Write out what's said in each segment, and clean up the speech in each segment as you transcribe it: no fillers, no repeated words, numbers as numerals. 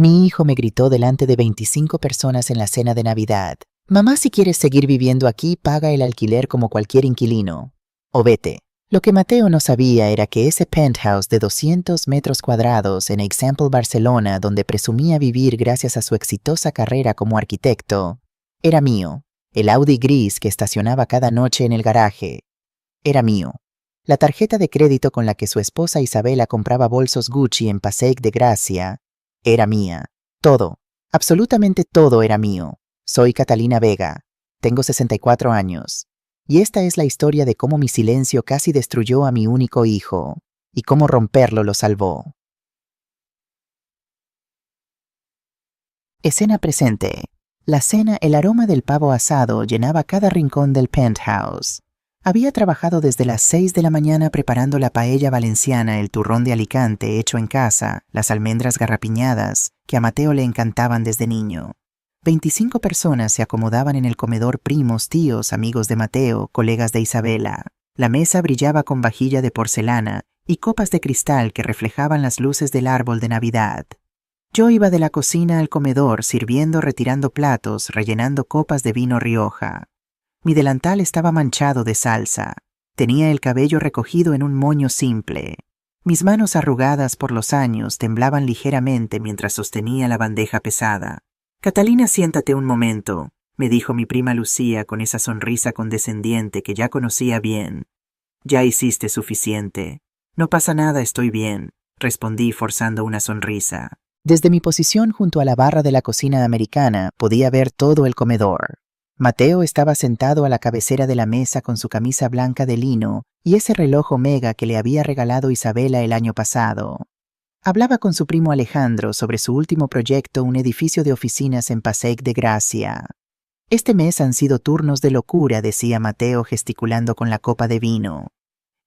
Mi hijo me gritó delante de 25 personas en la cena de Navidad. Mamá, si quieres seguir viviendo aquí, paga el alquiler como cualquier inquilino. O vete. Lo que Mateo no sabía era que ese penthouse de 200 metros cuadrados en Eixample, Barcelona, donde presumía vivir gracias a su exitosa carrera como arquitecto, era mío. El Audi gris que estacionaba cada noche en el garaje era mío. La tarjeta de crédito con la que su esposa Isabela compraba bolsos Gucci en Passeig de Gracia era mía. Todo, absolutamente todo era mío. Soy Catalina Vega. Tengo 64 años. Y esta es la historia de cómo mi silencio casi destruyó a mi único hijo, y cómo romperlo lo salvó. Escena presente. La cena, el aroma del pavo asado llenaba cada rincón del penthouse. Había trabajado desde las 6 de la mañana preparando la paella valenciana, el turrón de Alicante hecho en casa, las almendras garrapiñadas, que a Mateo le encantaban desde niño. 25 personas se acomodaban en el comedor: primos, tíos, amigos de Mateo, colegas de Isabela. La mesa brillaba con vajilla de porcelana y copas de cristal que reflejaban las luces del árbol de Navidad. Yo iba de la cocina al comedor, sirviendo, retirando platos, rellenando copas de vino Rioja. Mi delantal estaba manchado de salsa. Tenía el cabello recogido en un moño simple. Mis manos, arrugadas por los años, temblaban ligeramente mientras sostenía la bandeja pesada. «Catalina, siéntate un momento», me dijo mi prima Lucía con esa sonrisa condescendiente que ya conocía bien. «Ya hiciste suficiente». «No pasa nada, estoy bien», respondí forzando una sonrisa. Desde mi posición junto a la barra de la cocina americana podía ver todo el comedor. Mateo estaba sentado a la cabecera de la mesa con su camisa blanca de lino y ese reloj Omega que le había regalado Isabela el año pasado. Hablaba con su primo Alejandro sobre su último proyecto, un edificio de oficinas en Passeig de Gracia. «Este mes han sido turnos de locura», decía Mateo gesticulando con la copa de vino.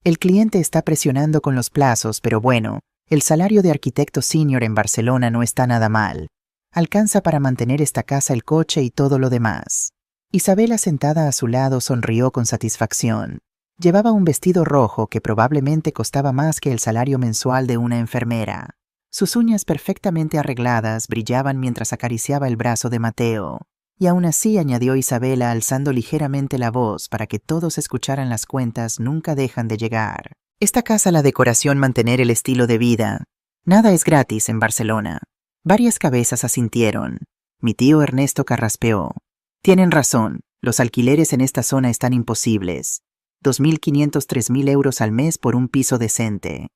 «El cliente está presionando con los plazos, pero bueno, el salario de arquitecto senior en Barcelona no está nada mal. Alcanza para mantener esta casa, el coche y todo lo demás». Isabela, sentada a su lado, sonrió con satisfacción. Llevaba un vestido rojo que probablemente costaba más que el salario mensual de una enfermera. Sus uñas perfectamente arregladas brillaban mientras acariciaba el brazo de Mateo. Y aún así, añadió Isabela alzando ligeramente la voz para que todos escucharan, las cuentas nunca dejan de llegar. Esta casa, la decoración, mantener el estilo de vida. Nada es gratis en Barcelona. Varias cabezas asintieron. Mi tío Ernesto carraspeó. Tienen razón, los alquileres en esta zona están imposibles. 2.500, 3.000 euros al mes por un piso decente.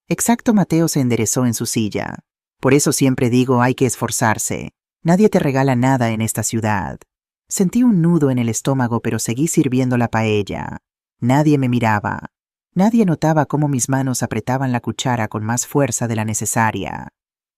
Exacto. Mateo se enderezó en su silla. Por eso siempre digo, hay que esforzarse. Nadie te regala nada en esta ciudad. Sentí un nudo en el estómago, pero seguí sirviendo la paella. Nadie me miraba. Nadie notaba cómo mis manos apretaban la cuchara con más fuerza de la necesaria.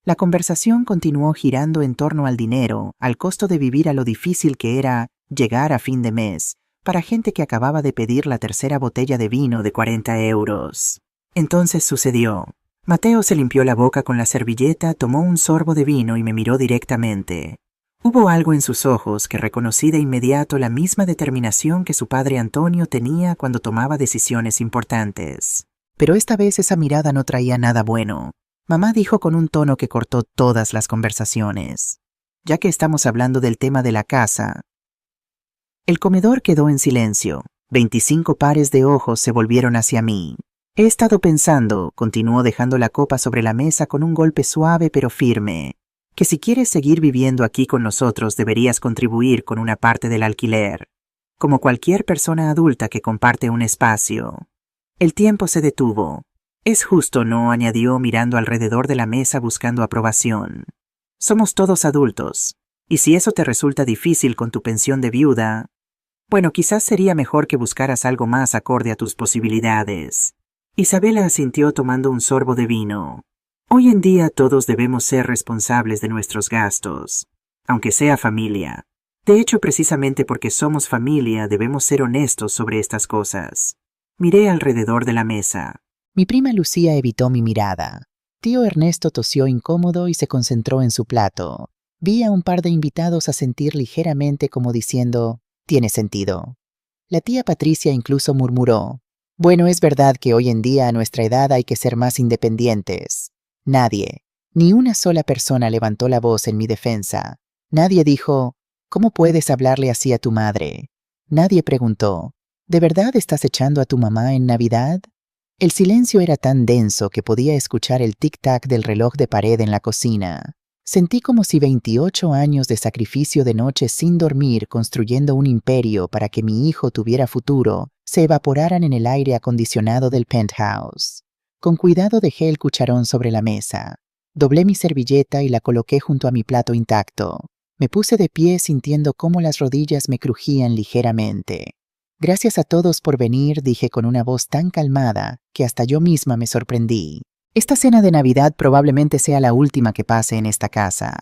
La conversación continuó girando en torno al dinero, al costo de vivir, a lo difícil que era llegar a fin de mes, para gente que acababa de pedir la tercera botella de vino de 40 euros. Entonces sucedió. Mateo se limpió la boca con la servilleta, tomó un sorbo de vino y me miró directamente. Hubo algo en sus ojos que reconocí de inmediato, la misma determinación que su padre Antonio tenía cuando tomaba decisiones importantes. Pero esta vez esa mirada no traía nada bueno. Mamá dijo con un tono que cortó todas las conversaciones. «Ya que estamos hablando del tema de la casa». El comedor quedó en silencio. 25 pares de ojos se volvieron hacia mí. «He estado pensando», continuó dejando la copa sobre la mesa con un golpe suave pero firme, «que si quieres seguir viviendo aquí con nosotros deberías contribuir con una parte del alquiler, como cualquier persona adulta que comparte un espacio». El tiempo se detuvo. «Es justo, ¿no?», añadió mirando alrededor de la mesa buscando aprobación. «Somos todos adultos, y si eso te resulta difícil con tu pensión de viuda, bueno, quizás sería mejor que buscaras algo más acorde a tus posibilidades». Isabela asintió tomando un sorbo de vino. «Hoy en día todos debemos ser responsables de nuestros gastos, aunque sea familia. De hecho, precisamente porque somos familia, debemos ser honestos sobre estas cosas». Miré alrededor de la mesa. Mi prima Lucía evitó mi mirada. Tío Ernesto tosió incómodo y se concentró en su plato. Vi a un par de invitados asentir ligeramente, como diciendo, «Tiene sentido». La tía Patricia incluso murmuró, «Bueno, es verdad que hoy en día a nuestra edad hay que ser más independientes». Nadie, Ni una sola persona levantó la voz en mi defensa. Nadie dijo, ¿cómo puedes hablarle así a tu madre? Nadie preguntó, ¿de verdad estás echando a tu mamá en Navidad? El silencio era tan denso que podía escuchar el tic-tac del reloj de pared en la cocina. Sentí como si 28 años de sacrificio de noche sin dormir construyendo un imperio para que mi hijo tuviera futuro se evaporaran en el aire acondicionado del penthouse. Con cuidado dejé el cucharón sobre la mesa. Doblé mi servilleta y la coloqué junto a mi plato intacto. Me puse de pie sintiendo cómo las rodillas me crujían ligeramente. Gracias a todos por venir, dije con una voz tan calmada que hasta yo misma me sorprendí. Esta cena de Navidad probablemente sea la última que pase en esta casa.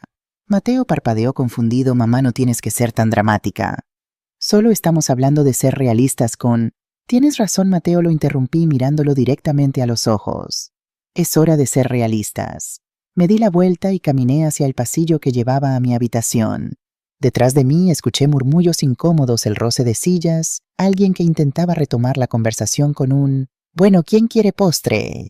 Mateo parpadeó confundido. Mamá, no tienes que ser tan dramática. Solo estamos hablando de ser realistas con... Tienes razón, Mateo, lo interrumpí mirándolo directamente a los ojos. Es hora de ser realistas. Me di la vuelta y caminé hacia el pasillo que llevaba a mi habitación. Detrás de mí escuché murmullos incómodos, el roce de sillas, alguien que intentaba retomar la conversación con un «Bueno, ¿quién quiere postre?».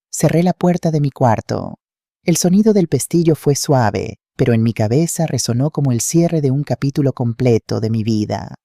Cerré la puerta de mi cuarto. El sonido del pestillo fue suave, pero en mi cabeza resonó como el cierre de un capítulo completo de mi vida.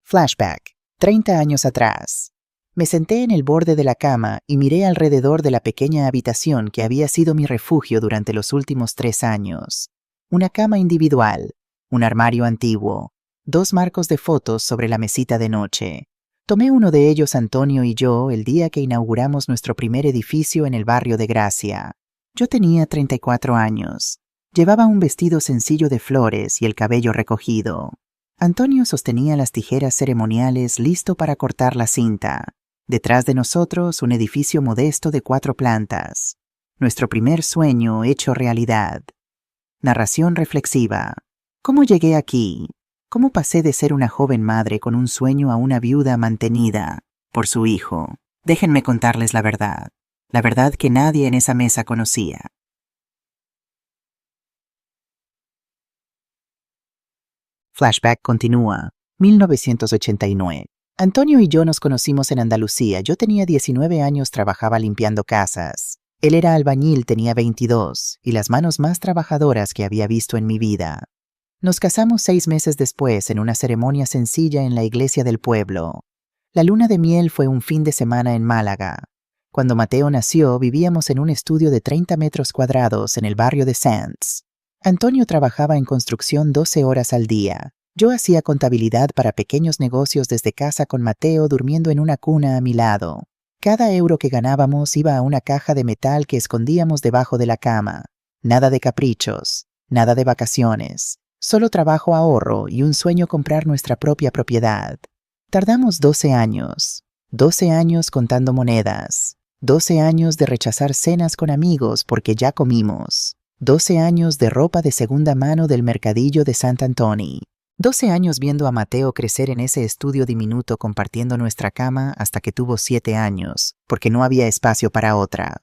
Flashback. 30 años atrás. Me senté en el borde de la cama y miré alrededor de la pequeña habitación que había sido mi refugio durante los últimos 3 años. Una cama individual, un armario antiguo, 2 marcos de fotos sobre la mesita de noche. Tomé uno de ellos, Antonio y yo, el día que inauguramos nuestro primer edificio en el barrio de Gracia. Yo tenía 34 años. Llevaba un vestido sencillo de flores y el cabello recogido. Antonio sostenía las tijeras ceremoniales listo para cortar la cinta. Detrás de nosotros, un edificio modesto de 4 plantas. Nuestro primer sueño hecho realidad. Narración reflexiva. ¿Cómo llegué aquí? ¿Cómo pasé de ser una joven madre con un sueño a una viuda mantenida por su hijo? Déjenme contarles la verdad que nadie en esa mesa conocía. Flashback continúa. 1989. Antonio y yo nos conocimos en Andalucía. Yo tenía 19 años, trabajaba limpiando casas. Él era albañil, tenía 22, y las manos más trabajadoras que había visto en mi vida. Nos casamos 6 meses después en una ceremonia sencilla en la iglesia del pueblo. La luna de miel fue un fin de semana en Málaga. Cuando Mateo nació, vivíamos en un estudio de 30 metros cuadrados en el barrio de Sands. Antonio trabajaba en construcción 12 horas al día. Yo hacía contabilidad para pequeños negocios desde casa con Mateo durmiendo en una cuna a mi lado. Cada euro que ganábamos iba a una caja de metal que escondíamos debajo de la cama. Nada de caprichos, nada de vacaciones. Solo trabajo, ahorro y un sueño: comprar nuestra propia propiedad. Tardamos 12 años. 12 años contando monedas. 12 años de rechazar cenas con amigos porque ya comimos. 12 años de ropa de segunda mano del mercadillo de Sant Antoni. 12 años viendo a Mateo crecer en ese estudio diminuto compartiendo nuestra cama hasta que tuvo 7 años, porque no había espacio para otra.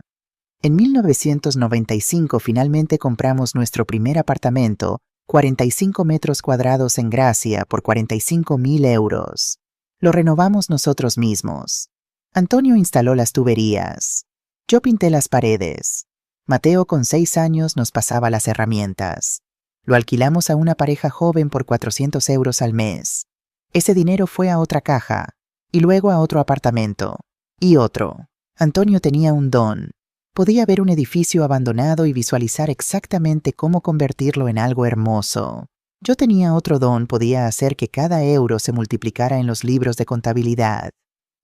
En 1995 finalmente compramos nuestro primer apartamento, 45 metros cuadrados en Gracia, por 45.000 euros. Lo renovamos nosotros mismos. Antonio instaló las tuberías. Yo pinté las paredes. Mateo, con 6 años, nos pasaba las herramientas. Lo alquilamos a una pareja joven por 400 euros al mes. Ese dinero fue a otra caja, y luego a otro apartamento, y otro. Antonio tenía un don. Podía ver un edificio abandonado y visualizar exactamente cómo convertirlo en algo hermoso. Yo tenía otro don: podía hacer que cada euro se multiplicara en los libros de contabilidad.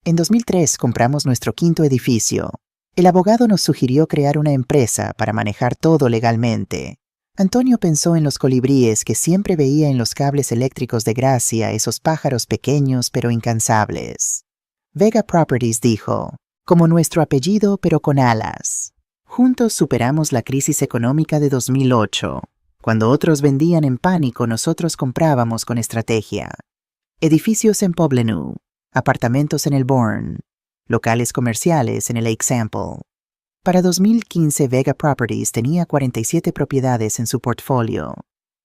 En 2003 compramos nuestro 5º edificio. El abogado nos sugirió crear una empresa para manejar todo legalmente. Antonio pensó en los colibríes que siempre veía en los cables eléctricos de Gracia, esos pájaros pequeños pero incansables. Vega Properties, dijo, como nuestro apellido pero con alas. Juntos superamos la crisis económica de 2008. Cuando otros vendían en pánico, nosotros comprábamos con estrategia. Edificios en Poblenou, apartamentos en el Bourne, locales comerciales en el Example. Para 2015, Vega Properties tenía 47 propiedades en su portfolio.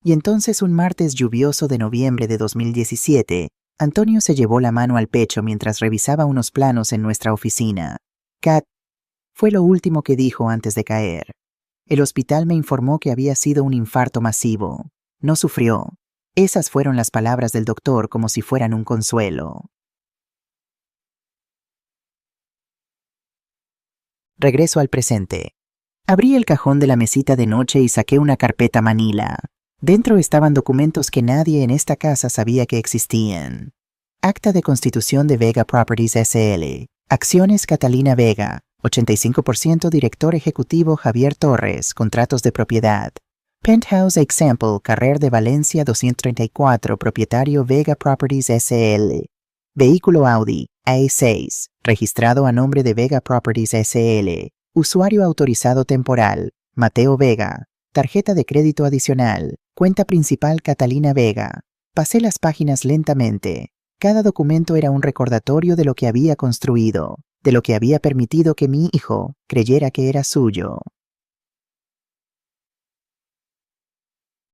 Y entonces, un martes lluvioso de noviembre de 2017, Antonio se llevó la mano al pecho mientras revisaba unos planos en nuestra oficina. Cat, fue lo último que dijo antes de caer. El hospital me informó que había sido un infarto masivo. No sufrió. Esas fueron las palabras del doctor como si fueran un consuelo. Regreso al presente. Abrí el cajón de la mesita de noche y saqué una carpeta manila. Dentro estaban documentos que nadie en esta casa sabía que existían. Acta de constitución de Vega Properties S.L. Acciones Catalina Vega. 85% director ejecutivo Javier Torres. Contratos de propiedad. Penthouse Example Carrer de Valencia 234. Propietario Vega Properties S.L. Vehículo Audi A6. Registrado a nombre de Vega Properties S.L. Usuario autorizado temporal, Mateo Vega. Tarjeta de crédito adicional, cuenta principal Catalina Vega. Pasé las páginas lentamente. Cada documento era un recordatorio de lo que había construido, de lo que había permitido que mi hijo creyera que era suyo.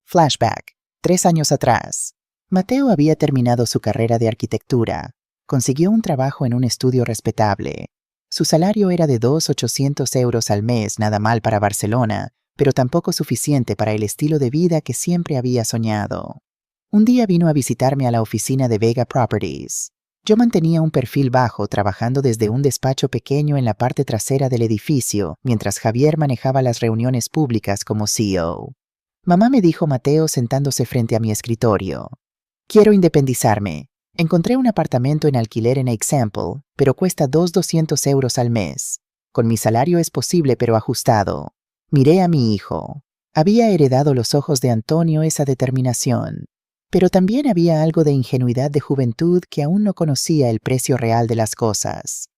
Flashback. 3 años atrás. Mateo había terminado su carrera de arquitectura. Consiguió un trabajo en un estudio respetable. Su salario era de 2.800 euros al mes, nada mal para Barcelona, pero tampoco suficiente para el estilo de vida que siempre había soñado. Un día vino a visitarme a la oficina de Vega Properties. Yo mantenía un perfil bajo, trabajando desde un despacho pequeño en la parte trasera del edificio, mientras Javier manejaba las reuniones públicas como CEO. Mamá, me dijo Mateo sentándose frente a mi escritorio. Quiero independizarme. Encontré un apartamento en alquiler en Example, pero cuesta 200 euros al mes. Con mi salario es posible, pero ajustado. Miré a mi hijo. Había heredado los ojos de Antonio esa determinación. Pero también había algo de ingenuidad de juventud que aún no conocía el precio real de las cosas.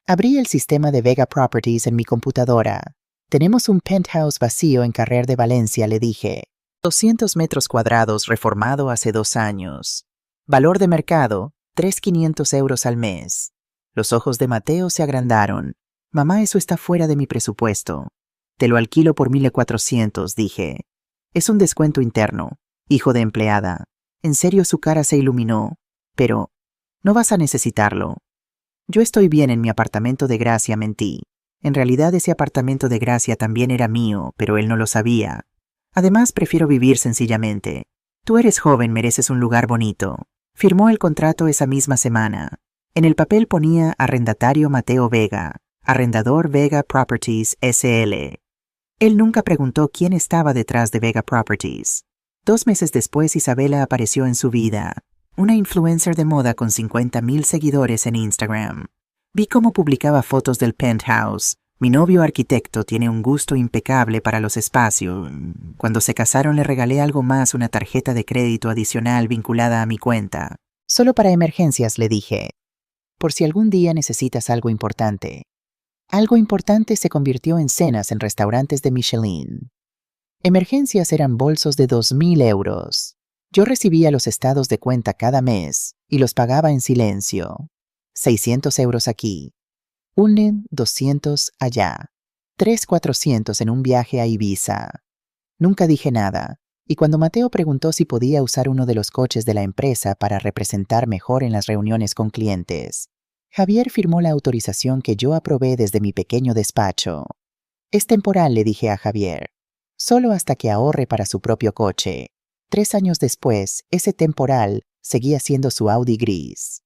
Abrí el sistema de Vega Properties en mi computadora. Tenemos un penthouse vacío en Carrer de Valencia, le dije. 200 metros cuadrados, reformado hace 2 años. Valor de mercado, 3.500 euros al mes. Los ojos de Mateo se agrandaron. Mamá, eso está fuera de mi presupuesto. Te lo alquilo por 1.400, dije. Es un descuento interno, hijo de empleada. En serio, su cara se iluminó. Pero, no vas a necesitarlo. Yo estoy bien en mi apartamento de Gracia, mentí. En realidad ese apartamento de Gracia también era mío, pero él no lo sabía. Además, prefiero vivir sencillamente. Tú eres joven, mereces un lugar bonito. Firmó el contrato esa misma semana. En el papel ponía arrendatario Mateo Vega, arrendador Vega Properties S.L. Él nunca preguntó quién estaba detrás de Vega Properties. 2 meses después, Isabela apareció en su vida, una influencer de moda con 50.000 seguidores en Instagram. Vi cómo publicaba fotos del penthouse. Mi novio arquitecto tiene un gusto impecable para los espacios. Cuando se casaron le regalé algo más, una tarjeta de crédito adicional vinculada a mi cuenta. Solo para emergencias, le dije. Por si algún día necesitas algo importante. Algo importante se convirtió en cenas en restaurantes de Michelin. Emergencias eran bolsos de 2.000 euros. Yo recibía los estados de cuenta cada mes y los pagaba en silencio. 600 euros aquí. 200 allá. 400 en un viaje a Ibiza. Nunca dije nada, y cuando Mateo preguntó si podía usar uno de los coches de la empresa para representar mejor en las reuniones con clientes, Javier firmó la autorización que yo aprobé desde mi pequeño despacho. Es temporal, le dije a Javier. Solo hasta que ahorre para su propio coche. 3 años después, ese temporal seguía siendo su Audi gris.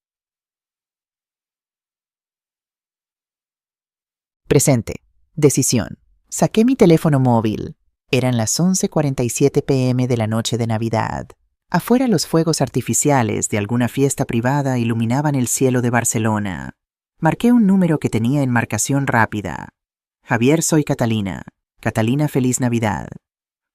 Presente. Decisión. Saqué mi teléfono móvil. Eran las 11:47 p.m. de la noche de Navidad. Afuera los fuegos artificiales de alguna fiesta privada iluminaban el cielo de Barcelona. Marqué un número que tenía enmarcación rápida. Javier, soy Catalina. Catalina, feliz Navidad.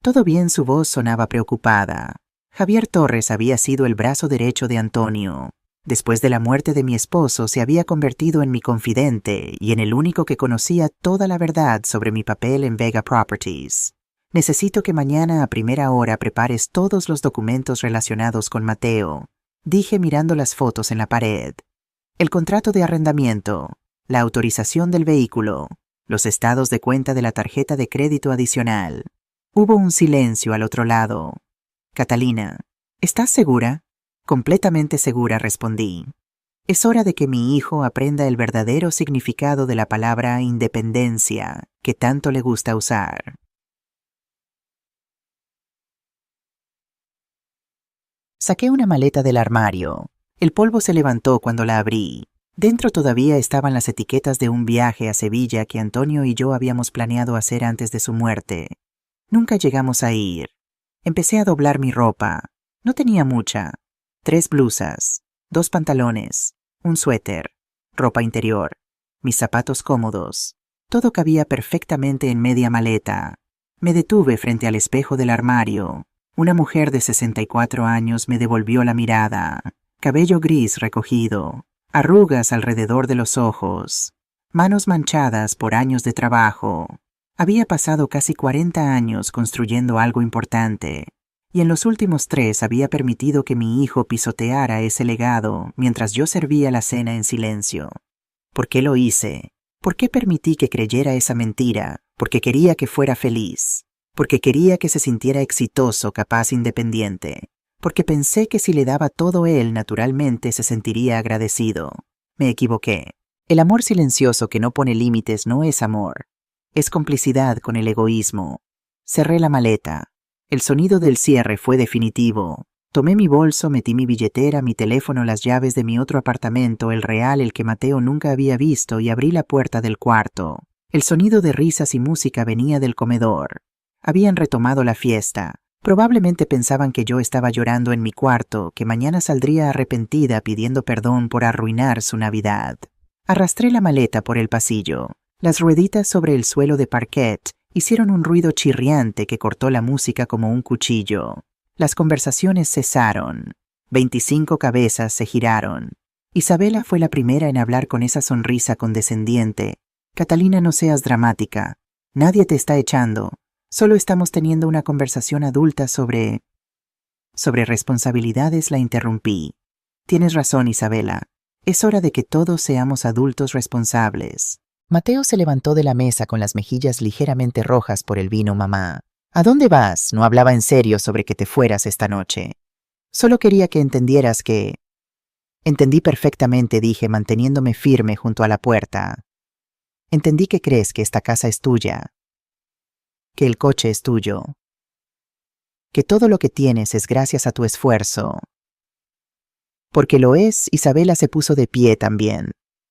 Todo bien, su voz sonaba preocupada. Javier Torres había sido el brazo derecho de Antonio. Después de la muerte de mi esposo, se había convertido en mi confidente y en el único que conocía toda la verdad sobre mi papel en Vega Properties. Necesito que mañana a primera hora prepares todos los documentos relacionados con Mateo, dije mirando las fotos en la pared. El contrato de arrendamiento, la autorización del vehículo, los estados de cuenta de la tarjeta de crédito adicional. Hubo un silencio al otro lado. Catalina, ¿estás segura? Completamente segura, respondí. Es hora de que mi hijo aprenda el verdadero significado de la palabra independencia, que tanto le gusta usar. Saqué una maleta del armario. El polvo se levantó cuando la abrí. Dentro todavía estaban las etiquetas de un viaje a Sevilla que Antonio y yo habíamos planeado hacer antes de su muerte. Nunca llegamos a ir. Empecé a doblar mi ropa. No tenía mucha. 3 blusas, 2 pantalones, un suéter, ropa interior, mis zapatos cómodos. Todo cabía perfectamente en media maleta. Me detuve frente al espejo del armario. Una mujer de 64 años me devolvió la mirada. Cabello gris recogido, arrugas alrededor de los ojos, manos manchadas por años de trabajo. Había pasado casi 40 años construyendo algo importante, y en los últimos 3 había permitido que mi hijo pisoteara ese legado mientras yo servía la cena en silencio. ¿Por qué lo hice? ¿Por qué permití que creyera esa mentira? Porque quería que fuera feliz. Porque quería que se sintiera exitoso, capaz, independiente. Porque pensé que si le daba todo él, naturalmente se sentiría agradecido. Me equivoqué. El amor silencioso que no pone límites no es amor. Es complicidad con el egoísmo. Cerré la maleta. El sonido del cierre fue definitivo. Tomé mi bolso, metí mi billetera, mi teléfono, las llaves de mi otro apartamento, el real, el que Mateo nunca había visto, y abrí la puerta del cuarto. El sonido de risas y música venía del comedor. Habían retomado la fiesta. Probablemente pensaban que yo estaba llorando en mi cuarto, que mañana saldría arrepentida pidiendo perdón por arruinar su Navidad. Arrastré la maleta por el pasillo. Las rueditas sobre el suelo de parquet hicieron un ruido chirriante que cortó la música como un cuchillo. Las conversaciones cesaron. 25 cabezas se giraron. Isabela fue la primera en hablar con esa sonrisa condescendiente. Catalina, no seas dramática. Nadie te está echando. Solo estamos teniendo una conversación adulta sobre responsabilidades, la interrumpí. Tienes razón, Isabela. Es hora de que todos seamos adultos responsables. Mateo se levantó de la mesa con las mejillas ligeramente rojas por el vino, mamá. ¿A dónde vas? No hablaba en serio sobre que te fueras esta noche. Solo quería que entendieras que... Entendí perfectamente, dije, manteniéndome firme junto a la puerta. Entendí que crees que esta casa es tuya. Que el coche es tuyo. Que todo lo que tienes es gracias a tu esfuerzo. Porque lo es, Isabela se puso de pie también.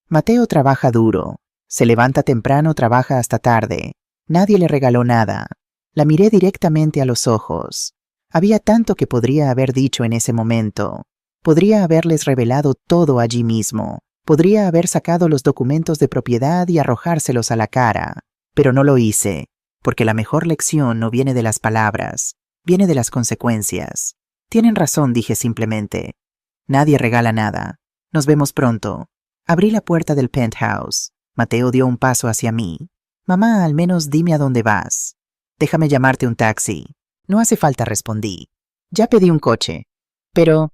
Mateo trabaja duro. Se levanta temprano, trabaja hasta tarde. Nadie le regaló nada. La miré directamente a los ojos. Había tanto que podría haber dicho en ese momento. Podría haberles revelado todo allí mismo. Podría haber sacado los documentos de propiedad y arrojárselos a la cara. Pero no lo hice. Porque la mejor lección no viene de las palabras, viene de las consecuencias. Tienen razón, dije simplemente. Nadie regala nada. Nos vemos pronto. Abrí la puerta del penthouse. Mateo dio un paso hacia mí. Mamá, al menos dime a dónde vas. Déjame llamarte un taxi. No hace falta, respondí. Ya pedí un coche. Pero,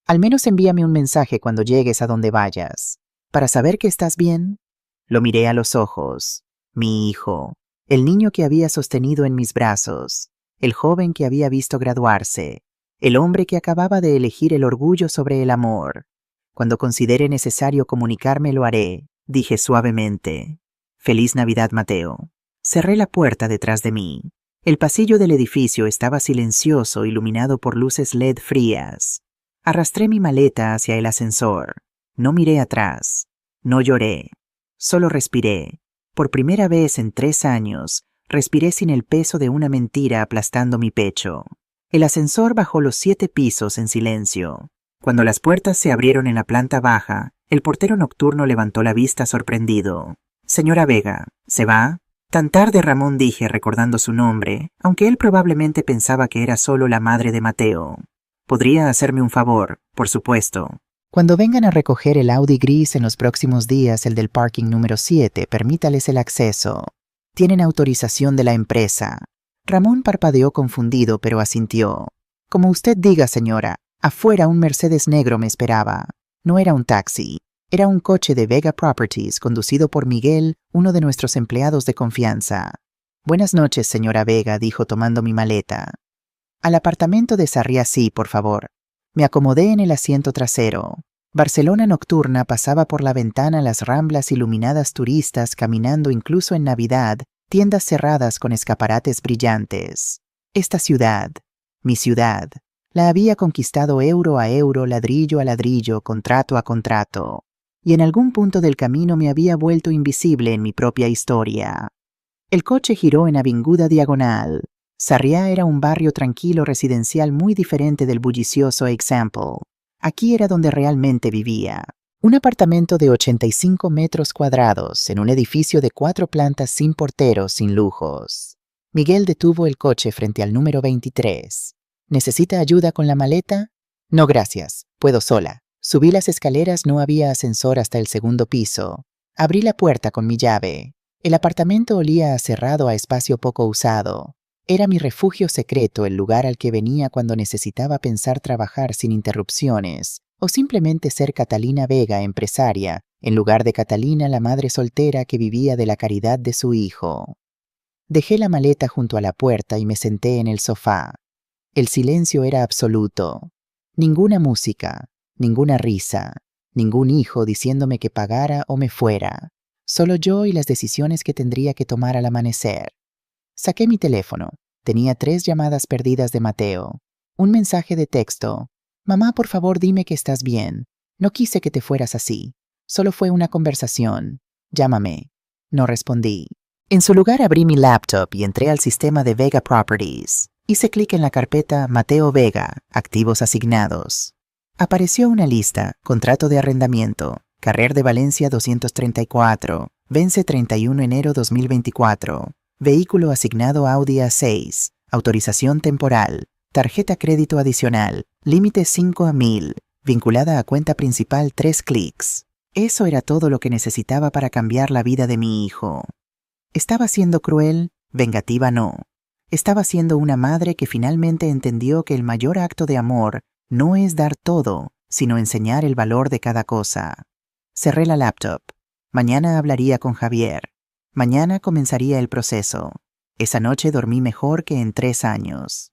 al menos envíame un mensaje cuando llegues a donde vayas. Para saber que estás bien. Lo miré a los ojos. Mi hijo. El niño que había sostenido en mis brazos, el joven que había visto graduarse, el hombre que acababa de elegir el orgullo sobre el amor. Cuando considere necesario comunicarme lo haré, dije suavemente. Feliz Navidad, Mateo. Cerré la puerta detrás de mí. El pasillo del edificio estaba silencioso, iluminado por luces LED frías. Arrastré mi maleta hacia el ascensor. No miré atrás. No lloré. Solo respiré. Por primera vez en 3 años, respiré sin el peso de una mentira aplastando mi pecho. El ascensor bajó los 7 pisos en silencio. Cuando las puertas se abrieron en la planta baja, el portero nocturno levantó la vista sorprendido. Señora Vega, ¿se va? Tan tarde, Ramón, dije recordando su nombre, aunque él probablemente pensaba que era solo la madre de Mateo. Podría hacerme un favor, por supuesto. Cuando vengan a recoger el Audi gris en los próximos días, el del parking número 7, permítales el acceso. Tienen autorización de la empresa. Ramón parpadeó confundido, pero asintió. Como usted diga, señora. Afuera un Mercedes negro me esperaba. No era un taxi. Era un coche de Vega Properties, conducido por Miguel, uno de nuestros empleados de confianza. Buenas noches, señora Vega, dijo tomando mi maleta. Al apartamento de Sarriá, sí, por favor. Me acomodé en el asiento trasero. Barcelona nocturna pasaba por la ventana las ramblas iluminadas, turistas caminando incluso en Navidad, tiendas cerradas con escaparates brillantes. Esta ciudad, mi ciudad, la había conquistado euro a euro, ladrillo a ladrillo, contrato a contrato, y en algún punto del camino me había vuelto invisible en mi propia historia. El coche giró en Avinguda Diagonal. Sarriá era un barrio tranquilo residencial muy diferente del bullicioso Example. Aquí era donde realmente vivía. Un apartamento de 85 metros cuadrados en un edificio de 4 plantas sin porteros, sin lujos. Miguel detuvo el coche frente al número 23. ¿Necesita ayuda con la maleta? No, gracias. Puedo sola. Subí las escaleras, no había ascensor hasta el segundo piso. Abrí la puerta con mi llave. El apartamento olía a cerrado, a espacio poco usado. Era mi refugio secreto, el lugar al que venía cuando necesitaba pensar trabajar sin interrupciones, o simplemente ser Catalina Vega, empresaria, en lugar de Catalina, la madre soltera que vivía de la caridad de su hijo. Dejé la maleta junto a la puerta y me senté en el sofá. El silencio era absoluto. Ninguna música, ninguna risa, ningún hijo diciéndome que pagara o me fuera. Solo yo y las decisiones que tendría que tomar al amanecer. Saqué mi teléfono. Tenía 3 llamadas perdidas de Mateo. Un mensaje de texto. Mamá, por favor, dime que estás bien. No quise que te fueras así. Solo fue una conversación. Llámame. No respondí. En su lugar abrí mi laptop y entré al sistema de Vega Properties. Hice clic en la carpeta Mateo Vega, activos asignados. Apareció una lista, contrato de arrendamiento, Carrer de Valencia 234, vence 31 enero 2024, vehículo asignado Audi A6, autorización temporal, tarjeta crédito adicional, límite 5 a 1000, vinculada a cuenta principal 3 clics. Eso era todo lo que necesitaba para cambiar la vida de mi hijo. ¿Estaba siendo cruel? Vengativa no. Estaba siendo una madre que finalmente entendió que el mayor acto de amor no es dar todo, sino enseñar el valor de cada cosa. Cerré la laptop. Mañana hablaría con Javier. Mañana comenzaría el proceso. Esa noche dormí mejor que en 3 años.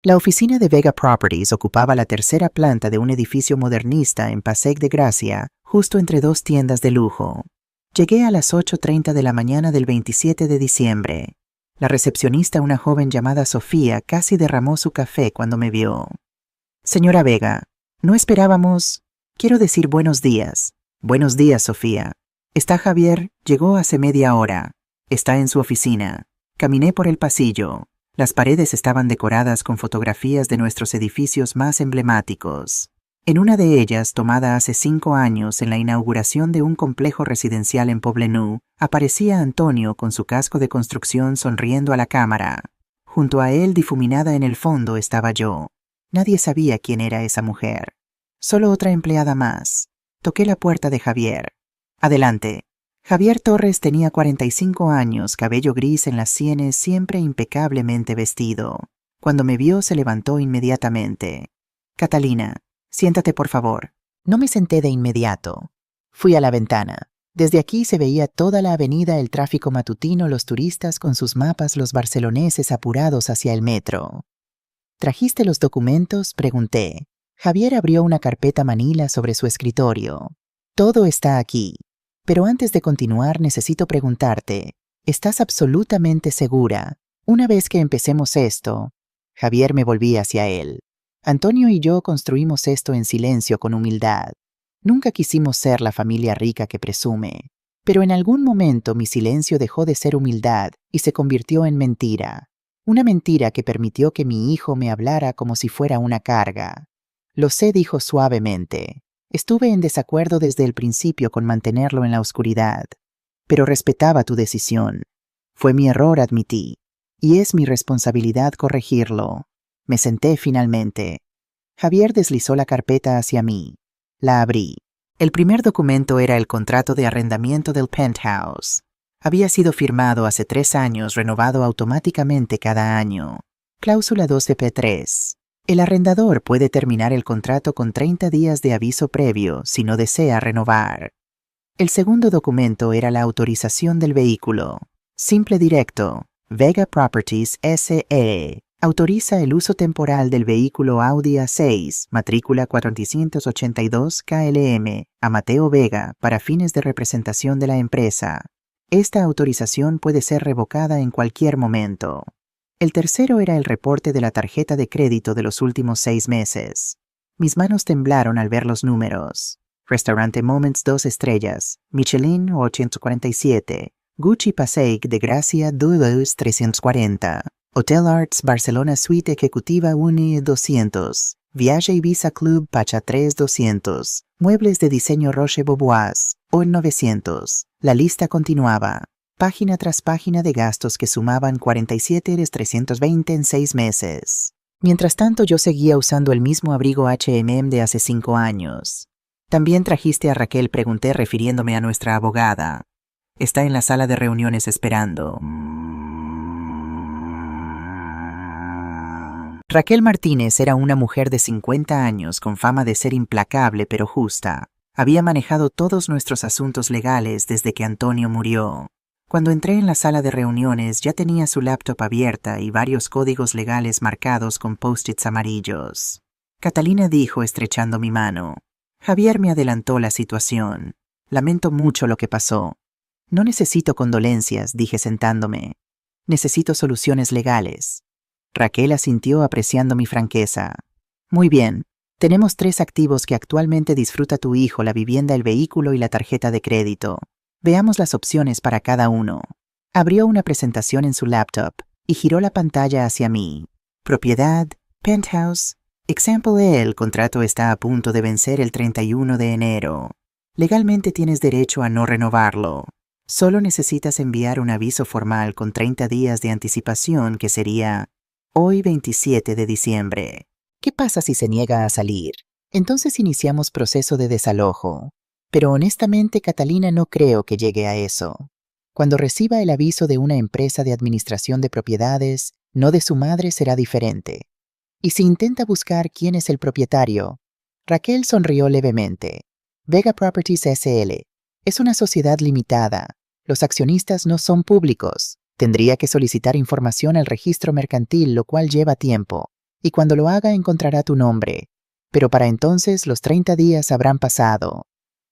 La oficina de Vega Properties ocupaba la tercera planta de un edificio modernista en Passeig de Gracia, justo entre 2 tiendas de lujo. Llegué a las 8:30 de la mañana del 27 de diciembre. La recepcionista, una joven llamada Sofía, casi derramó su café cuando me vio. Señora Vega, no esperábamos... Quiero decir buenos días. Buenos días, Sofía. ¿Está Javier? Llegó hace media hora. Está en su oficina. Caminé por el pasillo. Las paredes estaban decoradas con fotografías de nuestros edificios más emblemáticos. En una de ellas, tomada hace 5 años en la inauguración de un complejo residencial en Poblenou, aparecía Antonio con su casco de construcción sonriendo a la cámara. Junto a él, difuminada en el fondo, estaba yo. Nadie sabía quién era esa mujer. Solo otra empleada más. Toqué la puerta de Javier. Adelante. Javier Torres tenía 45 años, cabello gris en las sienes, siempre impecablemente vestido. Cuando me vio, se levantó inmediatamente. Catalina, siéntate por favor. No me senté de inmediato. Fui a la ventana. Desde aquí se veía toda la avenida, el tráfico matutino, los turistas con sus mapas, los barceloneses apurados hacia el metro. ¿Trajiste los documentos?, pregunté. Javier abrió una carpeta manila sobre su escritorio. Todo está aquí. Pero antes de continuar necesito preguntarte, ¿estás absolutamente segura? Una vez que empecemos esto... Javier, me volví hacia él. Antonio y yo construimos esto en silencio, con humildad. Nunca quisimos ser la familia rica que presume. Pero en algún momento mi silencio dejó de ser humildad y se convirtió en mentira. Una mentira que permitió que mi hijo me hablara como si fuera una carga. Lo sé, dijo suavemente. Estuve en desacuerdo desde el principio con mantenerlo en la oscuridad, pero respetaba tu decisión. Fue mi error, admití, y es mi responsabilidad corregirlo. Me senté finalmente. Javier deslizó la carpeta hacia mí. La abrí. El primer documento era el contrato de arrendamiento del penthouse. Había sido firmado hace 3 años, renovado automáticamente cada año. Cláusula 12p3. El arrendador puede terminar el contrato con 30 días de aviso previo si no desea renovar. El segundo documento era la autorización del vehículo. Simple, directo. Vega Properties S.E. Autoriza el uso temporal del vehículo Audi A6, matrícula 482 KLM, a Mateo Vega para fines de representación de la empresa. Esta autorización puede ser revocada en cualquier momento. El tercero era el reporte de la tarjeta de crédito de los últimos 6 meses. Mis manos temblaron al ver los números. Restaurante Moments 2 estrellas, Michelin 847, Gucci Passaic de Gracia 340, Hotel Arts Barcelona Suite Ejecutiva 1 200, Viaje Ibiza Club Pacha 3 200, Muebles de diseño Roche Beaubois 900. La lista continuaba, página tras página de gastos que sumaban 47,320 en 6 meses. Mientras tanto yo seguía usando el mismo abrigo H&M de hace 5 años. También trajiste a Raquel, pregunté refiriéndome a nuestra abogada. Está en la sala de reuniones esperando. Raquel Martínez era una mujer de 50 años con fama de ser implacable pero justa. Había manejado todos nuestros asuntos legales desde que Antonio murió. Cuando entré en la sala de reuniones ya tenía su laptop abierta y varios códigos legales marcados con post-its amarillos. Catalina dijo estrechando mi mano. Javier me adelantó la situación. Lamento mucho lo que pasó. No necesito condolencias, dije sentándome. Necesito soluciones legales. Raquel asintió apreciando mi franqueza. Muy bien. Tenemos 3 activos que actualmente disfruta tu hijo: la vivienda, el vehículo y la tarjeta de crédito. Veamos las opciones para cada uno. Abrió una presentación en su laptop y giró la pantalla hacia mí. Propiedad, penthouse. Example E. El contrato está a punto de vencer el 31 de enero. Legalmente tienes derecho a no renovarlo. Solo necesitas enviar un aviso formal con 30 días de anticipación, que sería hoy 27 de diciembre. ¿Qué pasa si se niega a salir? Entonces iniciamos proceso de desalojo. Pero honestamente, Catalina, no creo que llegue a eso. Cuando reciba el aviso de una empresa de administración de propiedades, no de su madre, será diferente. Y si intenta buscar quién es el propietario, Raquel sonrió levemente. Vega Properties S.L. es una sociedad limitada. Los accionistas no son públicos. Tendría que solicitar información al registro mercantil, lo cual lleva tiempo. Y cuando lo haga encontrará tu nombre. Pero para entonces los 30 días habrán pasado.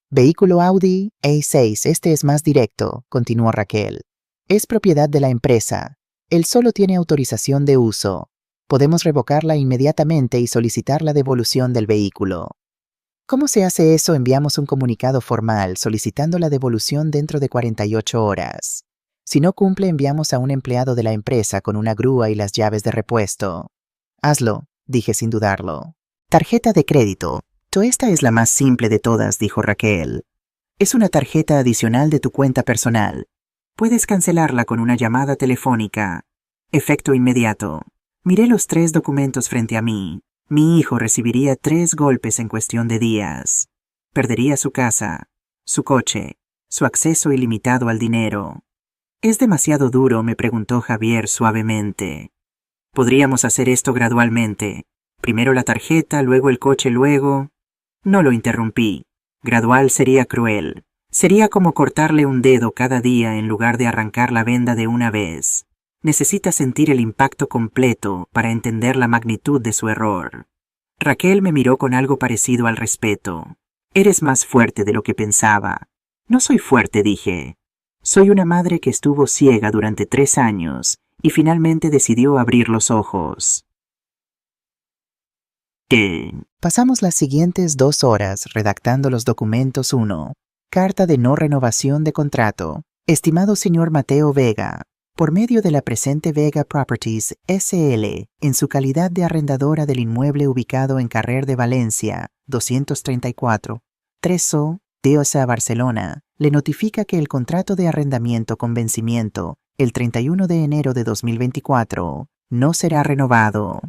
Vehículo Audi A6, este es más directo, continuó Raquel. Es propiedad de la empresa. Él solo tiene autorización de uso. Podemos revocarla inmediatamente y solicitar la devolución del vehículo. ¿Cómo se hace eso? Enviamos un comunicado formal solicitando la devolución dentro de 48 horas. Si no cumple, enviamos a un empleado de la empresa con una grúa y las llaves de repuesto. Hazlo, dije sin dudarlo. Tarjeta de crédito. Esta es la más simple de todas, dijo Raquel. Es una tarjeta adicional de tu cuenta personal. Puedes cancelarla con una llamada telefónica. Efecto inmediato. Miré los 3 documentos frente a mí. Mi hijo recibiría 3 golpes en cuestión de días. Perdería su casa, su coche, su acceso ilimitado al dinero. ¿Es demasiado duro?, me preguntó Javier suavemente. Podríamos hacer esto gradualmente. Primero la tarjeta, luego el coche, luego... No lo interrumpí. Gradual sería cruel. Sería como cortarle un dedo cada día en lugar de arrancar la venda de una vez. Necesita sentir el impacto completo para entender la magnitud de su error. Raquel me miró con algo parecido al respeto. Eres más fuerte de lo que pensaba. No soy fuerte, dije. Soy una madre que estuvo ciega durante 3 años y finalmente decidió abrir los ojos. Pasamos las siguientes 2 horas redactando los documentos. 1. Carta de no renovación de contrato. Estimado señor Mateo Vega, por medio de la presente Vega Properties S.L., en su calidad de arrendadora del inmueble ubicado en Carrer de Valencia, 234, 3O, Diosa, Barcelona, le notifica que el contrato de arrendamiento con vencimiento, el 31 de enero de 2024, no será renovado.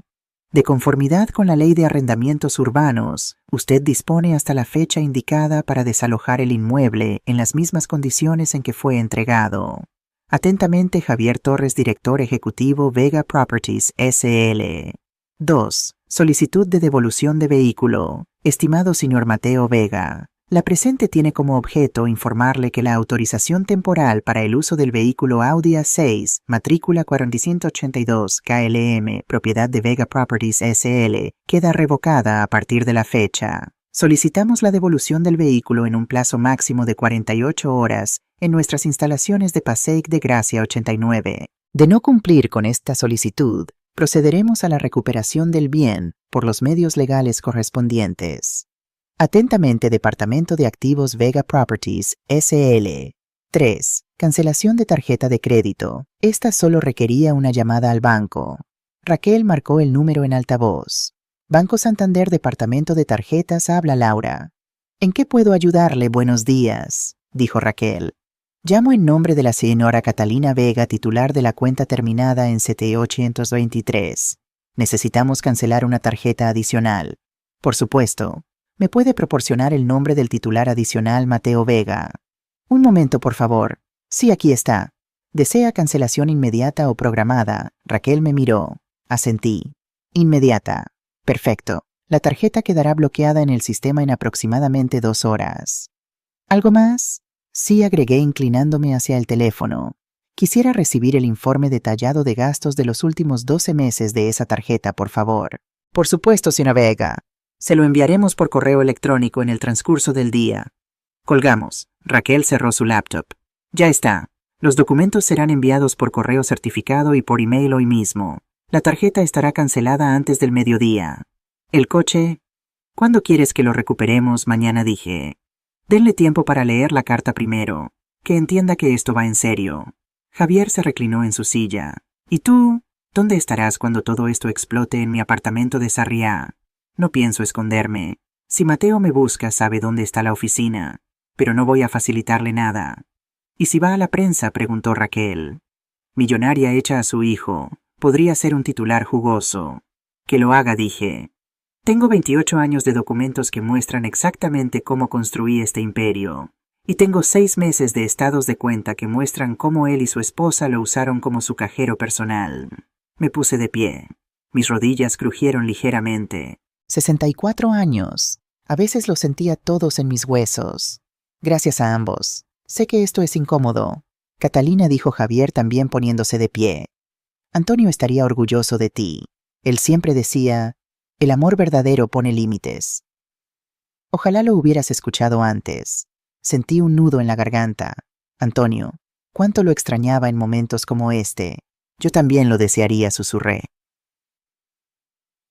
De conformidad con la Ley de Arrendamientos Urbanos, usted dispone hasta la fecha indicada para desalojar el inmueble en las mismas condiciones en que fue entregado. Atentamente, Javier Torres, director ejecutivo, Vega Properties S.L. 2. Solicitud de devolución de vehículo. Estimado señor Mateo Vega, La presente tiene como objeto informarle que la autorización temporal para el uso del vehículo Audi A6, matrícula 482 KLM, propiedad de Vega Properties SL, queda revocada a partir de la fecha. Solicitamos la devolución del vehículo en un plazo máximo de 48 horas en nuestras instalaciones de Passaic de Gracia 89. De no cumplir con esta solicitud, procederemos a la recuperación del bien por los medios legales correspondientes. Atentamente, Departamento de Activos Vega Properties, SL. 3. Cancelación de tarjeta de crédito. Esta solo requería una llamada al banco. Raquel marcó el número en altavoz. Banco Santander, Departamento de Tarjetas, habla Laura. ¿En qué puedo ayudarle? Buenos días, dijo Raquel. Llamo en nombre de la señora Catalina Vega, titular de la cuenta terminada en 7823. Necesitamos cancelar una tarjeta adicional. Por supuesto. ¿Me puede proporcionar el nombre del titular adicional, Mateo Vega? Un momento, por favor. Sí, aquí está. ¿Desea cancelación inmediata o programada? Raquel me miró. Asentí. Inmediata. Perfecto. La tarjeta quedará bloqueada en el sistema en aproximadamente 2 horas. ¿Algo más? Sí, agregué inclinándome hacia el teléfono. Quisiera recibir el informe detallado de gastos de los últimos 12 meses de esa tarjeta, por favor. Por supuesto, señora Vega. Se lo enviaremos por correo electrónico en el transcurso del día. Colgamos. Raquel cerró su laptop. Ya está. Los documentos serán enviados por correo certificado y por email hoy mismo. La tarjeta estará cancelada antes del mediodía. El coche... ¿Cuándo quieres que lo recuperemos? Mañana, dije. Denle tiempo para leer la carta primero. Que entienda que esto va en serio. Javier se reclinó en su silla. ¿Y tú? ¿Dónde estarás cuando todo esto explote en mi apartamento de Sarriá? No pienso esconderme. Si Mateo me busca, sabe dónde está la oficina. Pero no voy a facilitarle nada. ¿Y si va a la prensa? Preguntó Raquel. Millonaria hecha a su hijo. Podría ser un titular jugoso. Que lo haga, dije. Tengo 28 años de documentos que muestran exactamente cómo construí este imperio. Y tengo 6 meses de estados de cuenta que muestran cómo él y su esposa lo usaron como su cajero personal. Me puse de pie. Mis rodillas crujieron ligeramente. 64 años. A veces los sentía todos en mis huesos. Gracias a ambos. Sé que esto es incómodo. Catalina, dijo Javier, también poniéndose de pie. Antonio estaría orgulloso de ti. Él siempre decía, el amor verdadero pone límites. Ojalá lo hubieras escuchado antes. Sentí un nudo en la garganta. Antonio, cuánto lo extrañaba en momentos como este. Yo también lo desearía, susurré.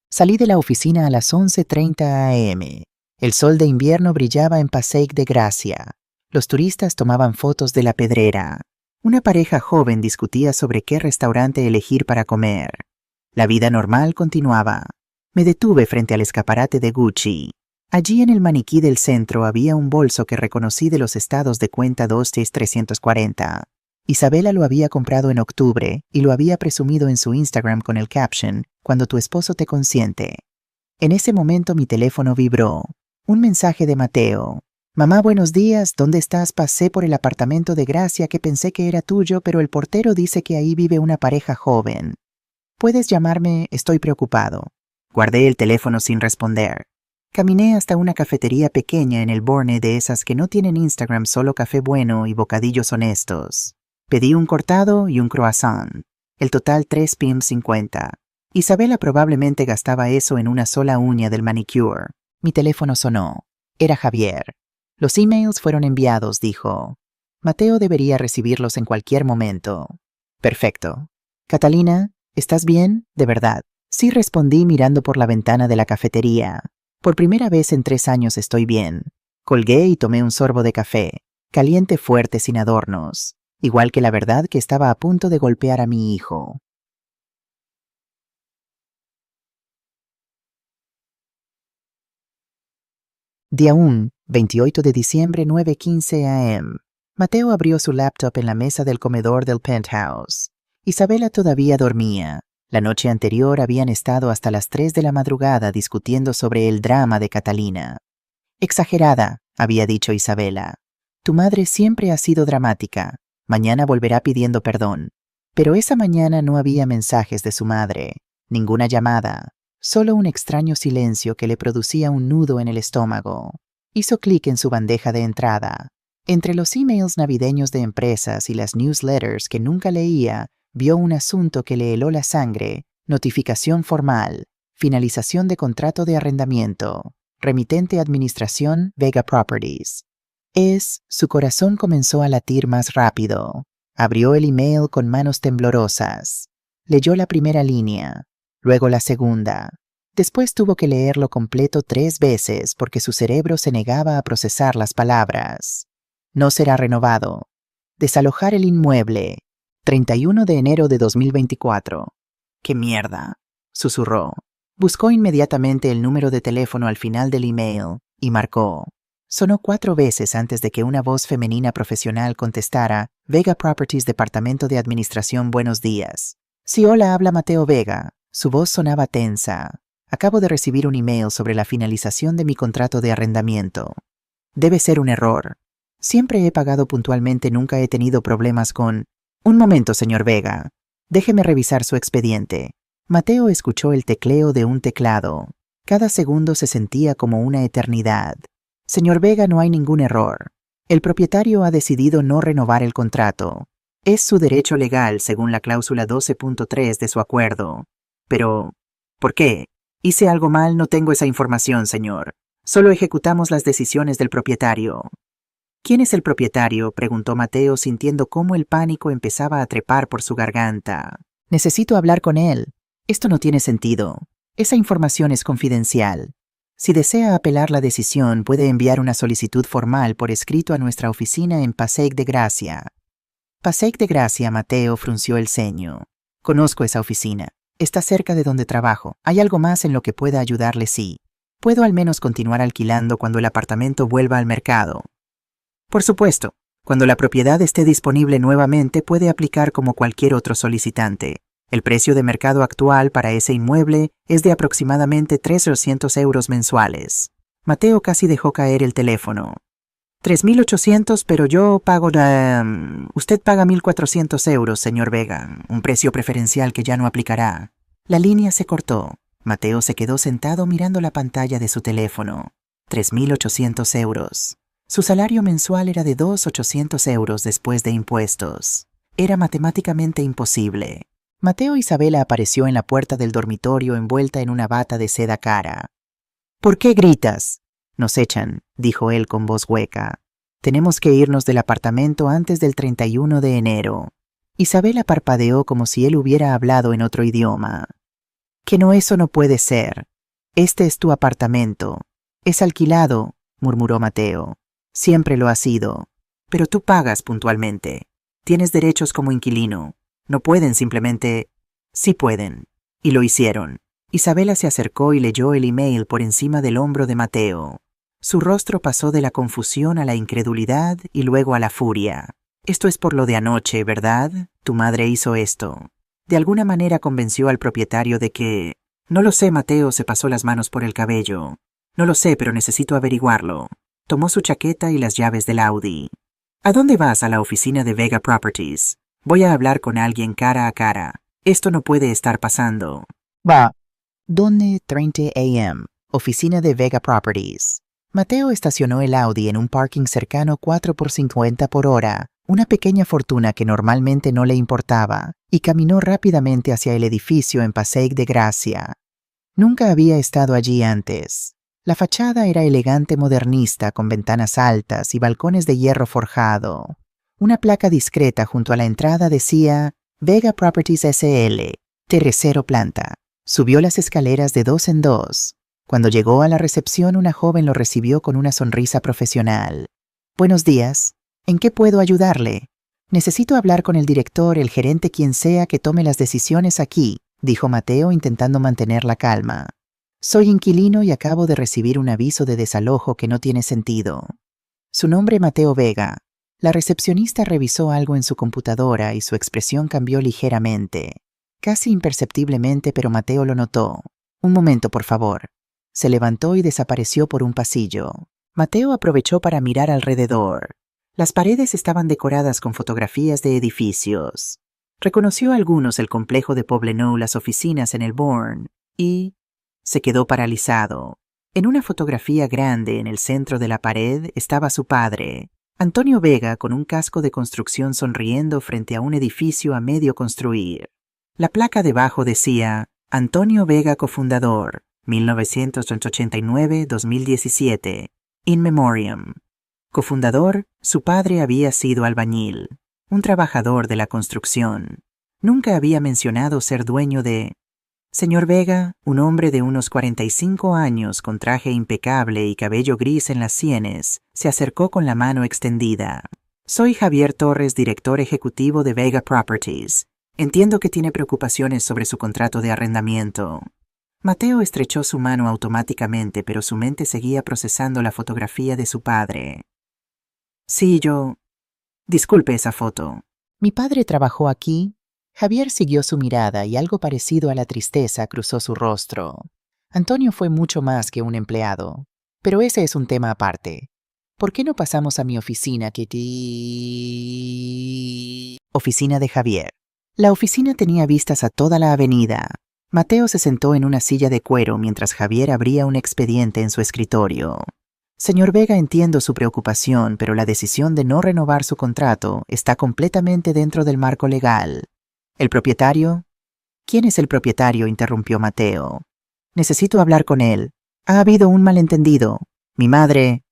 Salí de la oficina a las 11:30 am. El sol de invierno brillaba en Passaic de Gracia. Los turistas tomaban fotos de la pedrera. Una pareja joven discutía sobre qué restaurante elegir para comer. La vida normal continuaba. Me detuve frente al escaparate de Gucci. Allí en el maniquí del centro había un bolso que reconocí de los estados de cuenta 26340. Isabela lo había comprado en octubre y lo había presumido en su Instagram con el caption, cuando tu esposo te consiente. En ese momento mi teléfono vibró. Un mensaje de Mateo. Mamá, buenos días, ¿dónde estás? Pasé por el apartamento de Gracia que pensé que era tuyo, pero el portero dice que ahí vive una pareja joven. ¿Puedes llamarme? Estoy preocupado. Guardé el teléfono sin responder. Caminé hasta una cafetería pequeña en el Borne, de esas que no tienen Instagram, solo café bueno y bocadillos honestos. Pedí un cortado y un croissant. El total 3,50 PM. Isabela probablemente gastaba eso en una sola uña del manicure. Mi teléfono sonó. Era Javier. Los emails fueron enviados, dijo. Mateo debería recibirlos en cualquier momento. Perfecto. Catalina, ¿estás bien? ¿De verdad? Sí, respondí mirando por la ventana de la cafetería. Por primera vez en 3 años estoy bien. Colgué y tomé un sorbo de café. Caliente, fuerte, sin adornos. Igual que la verdad que estaba a punto de golpear a mi hijo. Día 1, 28 de diciembre, 9:15 am. Mateo abrió su laptop en la mesa del comedor del penthouse. Isabela todavía dormía. La noche anterior habían estado hasta las 3 de la madrugada discutiendo sobre el drama de Catalina. Exagerada, había dicho Isabela. Tu madre siempre ha sido dramática. Mañana volverá pidiendo perdón. Pero esa mañana no había mensajes de su madre, ninguna llamada, solo un extraño silencio que le producía un nudo en el estómago. Hizo clic en su bandeja de entrada. Entre los emails navideños de empresas y las newsletters que nunca leía, vio un asunto que le heló la sangre: notificación formal, finalización de contrato de arrendamiento, remitente administración Vega Properties. Su corazón comenzó a latir más rápido. Abrió el email con manos temblorosas. Leyó la primera línea, luego la segunda. Después tuvo que leerlo completo 3 veces porque su cerebro se negaba a procesar las palabras. No será renovado. Desalojar el inmueble. 31 de enero de 2024. ¡Qué mierda!, susurró. Buscó inmediatamente el número de teléfono al final del email y marcó. Sonó 4 veces antes de que una voz femenina profesional contestara: Vega Properties, Departamento de Administración, buenos días. Sí, hola, habla Mateo Vega. Su voz sonaba tensa. Acabo de recibir un email sobre la finalización de mi contrato de arrendamiento. Debe ser un error. Siempre he pagado puntualmente, nunca he tenido problemas con... Un momento, señor Vega. Déjeme revisar su expediente. Mateo escuchó el tecleo de un teclado. Cada segundo se sentía como una eternidad. Señor Vega, no hay ningún error. El propietario ha decidido no renovar el contrato. Es su derecho legal según la cláusula 12.3 de su acuerdo. Pero, ¿por qué? ¿Hice algo mal? No tengo esa información, señor. Solo ejecutamos las decisiones del propietario. ¿Quién es el propietario?, preguntó Mateo, sintiendo cómo el pánico empezaba a trepar por su garganta. Necesito hablar con él. Esto no tiene sentido. Esa información es confidencial. Si desea apelar la decisión, puede enviar una solicitud formal por escrito a nuestra oficina en Passaic de Gracia. Passaic de Gracia, Mateo frunció el ceño. Conozco esa oficina. Está cerca de donde trabajo. ¿Hay algo más en lo que pueda ayudarle? Sí. ¿Puedo al menos continuar alquilando cuando el apartamento vuelva al mercado? Por supuesto. Cuando la propiedad esté disponible nuevamente, puede aplicar como cualquier otro solicitante. El precio de mercado actual para ese inmueble es de aproximadamente 300 euros mensuales. Mateo casi dejó caer el teléfono. 3.800, pero yo pago Usted paga 1.400 euros, señor Vega, un precio preferencial que ya no aplicará. La línea se cortó. Mateo se quedó sentado mirando la pantalla de su teléfono. 3.800 euros. Su salario mensual era de 2.800 euros después de impuestos. Era matemáticamente imposible. Mateo Isabela apareció en la puerta del dormitorio envuelta en una bata de seda cara. ¿Por qué gritas? Nos echan, dijo él con voz hueca. Tenemos que irnos del apartamento antes del 31 de enero. Isabela parpadeó como si él hubiera hablado en otro idioma. Que no, eso no puede ser. Este es tu apartamento. Es alquilado, murmuró Mateo. Siempre lo ha sido. Pero tú pagas puntualmente. Tienes derechos como inquilino. No pueden simplemente... Sí pueden. Y lo hicieron. Isabela se acercó y leyó el email por encima del hombro de Mateo. Su rostro pasó de la confusión a la incredulidad y luego a la furia. Esto es por lo de anoche, ¿verdad? Tu madre hizo esto. De alguna manera convenció al propietario de que... No lo sé, Mateo se pasó las manos por el cabello. No lo sé, pero necesito averiguarlo. Tomó su chaqueta y las llaves del Audi. ¿A dónde vas? A la oficina de Vega Properties. Voy a hablar con alguien cara a cara. Esto no puede estar pasando. Va. Donde 30 a.m. Oficina de Vega Properties. Mateo estacionó el Audi en un parking cercano 4 por 50 por hora, una pequeña fortuna que normalmente no le importaba, y caminó rápidamente hacia el edificio en Passaic de Gracia. Nunca había estado allí antes. La fachada era elegante modernista con ventanas altas y balcones de hierro forjado. Una placa discreta junto a la entrada decía Vega Properties S.L., tercero planta. Subió las escaleras de 2 en 2. Cuando llegó a la recepción, una joven lo recibió con una sonrisa profesional. Buenos días. ¿En qué puedo ayudarle? Necesito hablar con el director, el gerente, quien sea que tome las decisiones aquí, dijo Mateo intentando mantener la calma. Soy inquilino y acabo de recibir un aviso de desalojo que no tiene sentido. Su nombre Mateo Vega. La recepcionista revisó algo en su computadora y su expresión cambió ligeramente. Casi imperceptiblemente, pero Mateo lo notó. Un momento, por favor. Se levantó y desapareció por un pasillo. Mateo aprovechó para mirar alrededor. Las paredes estaban decoradas con fotografías de edificios. Reconoció algunos: el complejo de Poblenou, las oficinas en el Bourne, y... se quedó paralizado. En una fotografía grande en el centro de la pared estaba su padre, Antonio Vega, con un casco de construcción sonriendo frente a un edificio a medio construir. La placa debajo decía, Antonio Vega cofundador, 1989-2017, in memoriam. Cofundador, su padre había sido albañil, un trabajador de la construcción. Nunca había mencionado ser dueño de... Señor Vega, un hombre de unos 45 años con traje impecable y cabello gris en las sienes, se acercó con la mano extendida. Soy Javier Torres, director ejecutivo de Vega Properties. Entiendo que tiene preocupaciones sobre su contrato de arrendamiento. Mateo estrechó su mano automáticamente, pero su mente seguía procesando la fotografía de su padre. Sí, yo... Disculpe esa foto. Mi padre trabajó aquí. Javier siguió su mirada y algo parecido a la tristeza cruzó su rostro. Antonio fue mucho más que un empleado, pero ese es un tema aparte. ¿Por qué no pasamos a mi oficina, Kitty? Oficina de Javier. La oficina tenía vistas a toda la avenida. Mateo se sentó en una silla de cuero mientras Javier abría un expediente en su escritorio. Señor Vega, entiendo su preocupación, pero la decisión de no renovar su contrato está completamente dentro del marco legal. ¿El propietario? ¿Quién es el propietario?, interrumpió Mateo. Necesito hablar con él. Ha habido un malentendido. Mi madre...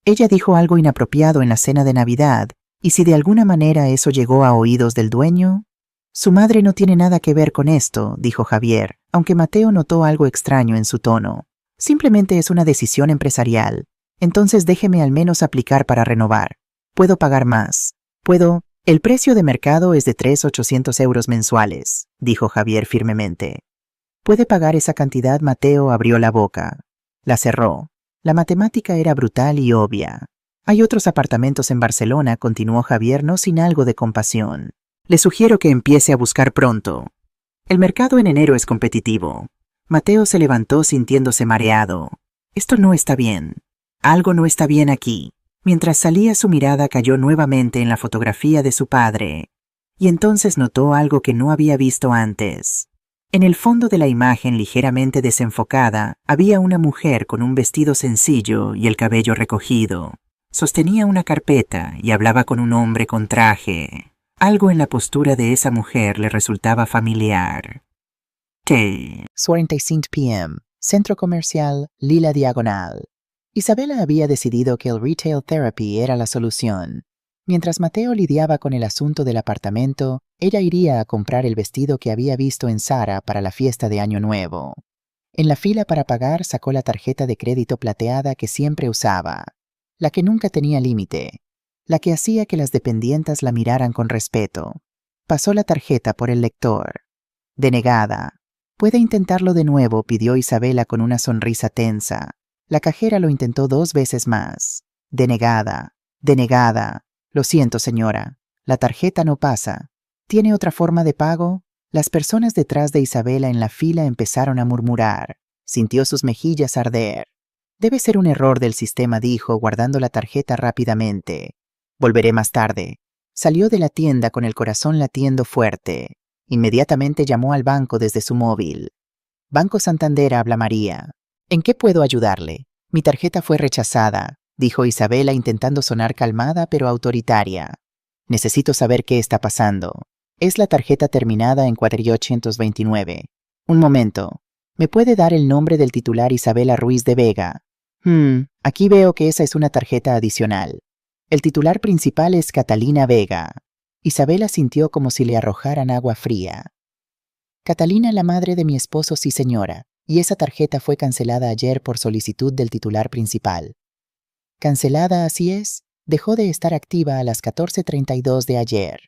Ella dijo algo inapropiado en la cena de Navidad, y si de alguna manera eso llegó a oídos del dueño... Su madre no tiene nada que ver con esto, dijo Javier, aunque Mateo notó algo extraño en su tono. Simplemente es una decisión empresarial. Entonces déjeme al menos aplicar para renovar. Puedo pagar más. Puedo... El precio de mercado es de 3.800 euros mensuales, dijo Javier firmemente. ¿Puede pagar esa cantidad? Mateo abrió la boca. La cerró. La matemática era brutal y obvia. Hay otros apartamentos en Barcelona, continuó Javier no sin algo de compasión. Le sugiero que empiece a buscar pronto. El mercado en enero es competitivo. Mateo se levantó sintiéndose mareado. Esto no está bien. Algo no está bien aquí. Mientras salía, su mirada cayó nuevamente en la fotografía de su padre, y entonces notó algo que no había visto antes. En el fondo de la imagen, ligeramente desenfocada, había una mujer con un vestido sencillo y el cabello recogido. Sostenía una carpeta y hablaba con un hombre con traje. Algo en la postura de esa mujer le resultaba familiar. 45 p.m. Centro Comercial Lila Diagonal. Isabela había decidido que el retail therapy era la solución. Mientras Mateo lidiaba con el asunto del apartamento, ella iría a comprar el vestido que había visto en Zara para la fiesta de Año Nuevo. En la fila para pagar sacó la tarjeta de crédito plateada que siempre usaba, la que nunca tenía límite, la que hacía que las dependientas la miraran con respeto. Pasó la tarjeta por el lector. Denegada. «¿Puede intentarlo de nuevo?», pidió Isabela con una sonrisa tensa. La cajera lo intentó 2 veces más. Denegada. Denegada. «Lo siento, señora. La tarjeta no pasa. ¿Tiene otra forma de pago?». Las personas detrás de Isabela en la fila empezaron a murmurar. Sintió sus mejillas arder. «Debe ser un error del sistema», dijo, guardando la tarjeta rápidamente. «Volveré más tarde». Salió de la tienda con el corazón latiendo fuerte. Inmediatamente llamó al banco desde su móvil. «Banco Santander», habla María. «¿En qué puedo ayudarle?». «Mi tarjeta fue rechazada», dijo Isabela intentando sonar calmada pero autoritaria. «Necesito saber qué está pasando. Es la tarjeta terminada en 4829. Un momento. ¿Me puede dar el nombre del titular?». «Isabela Ruiz de Vega». Aquí veo que esa es una tarjeta adicional. El titular principal es Catalina Vega». Isabela sintió como si le arrojaran agua fría. «Catalina, la madre de mi esposo, sí señora. Y esa tarjeta fue cancelada ayer por solicitud del titular principal». «¿Cancelada, así es?». «Dejó de estar activa a las 14:32 de ayer».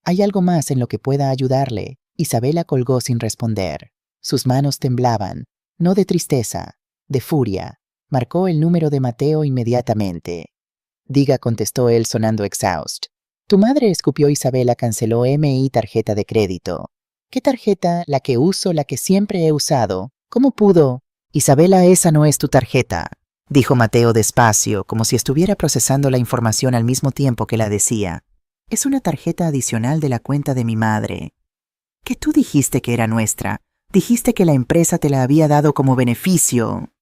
«¿Hay algo más en lo que pueda ayudarle?». Isabela colgó sin responder. Sus manos temblaban, no de tristeza, de furia. Marcó el número de Mateo inmediatamente. «Diga», contestó él sonando exhaust. «Tu madre», escupió Isabela. «Canceló mi tarjeta de crédito». «¿Qué tarjeta?». «La que uso, la que siempre he usado». «¿Cómo pudo?». «Isabela, esa no es tu tarjeta», dijo Mateo despacio, como si estuviera procesando la información al mismo tiempo que la decía. «Es una tarjeta adicional de la cuenta de mi madre». «¿Qué tú dijiste que era nuestra? Dijiste que la empresa te la había dado como beneficio».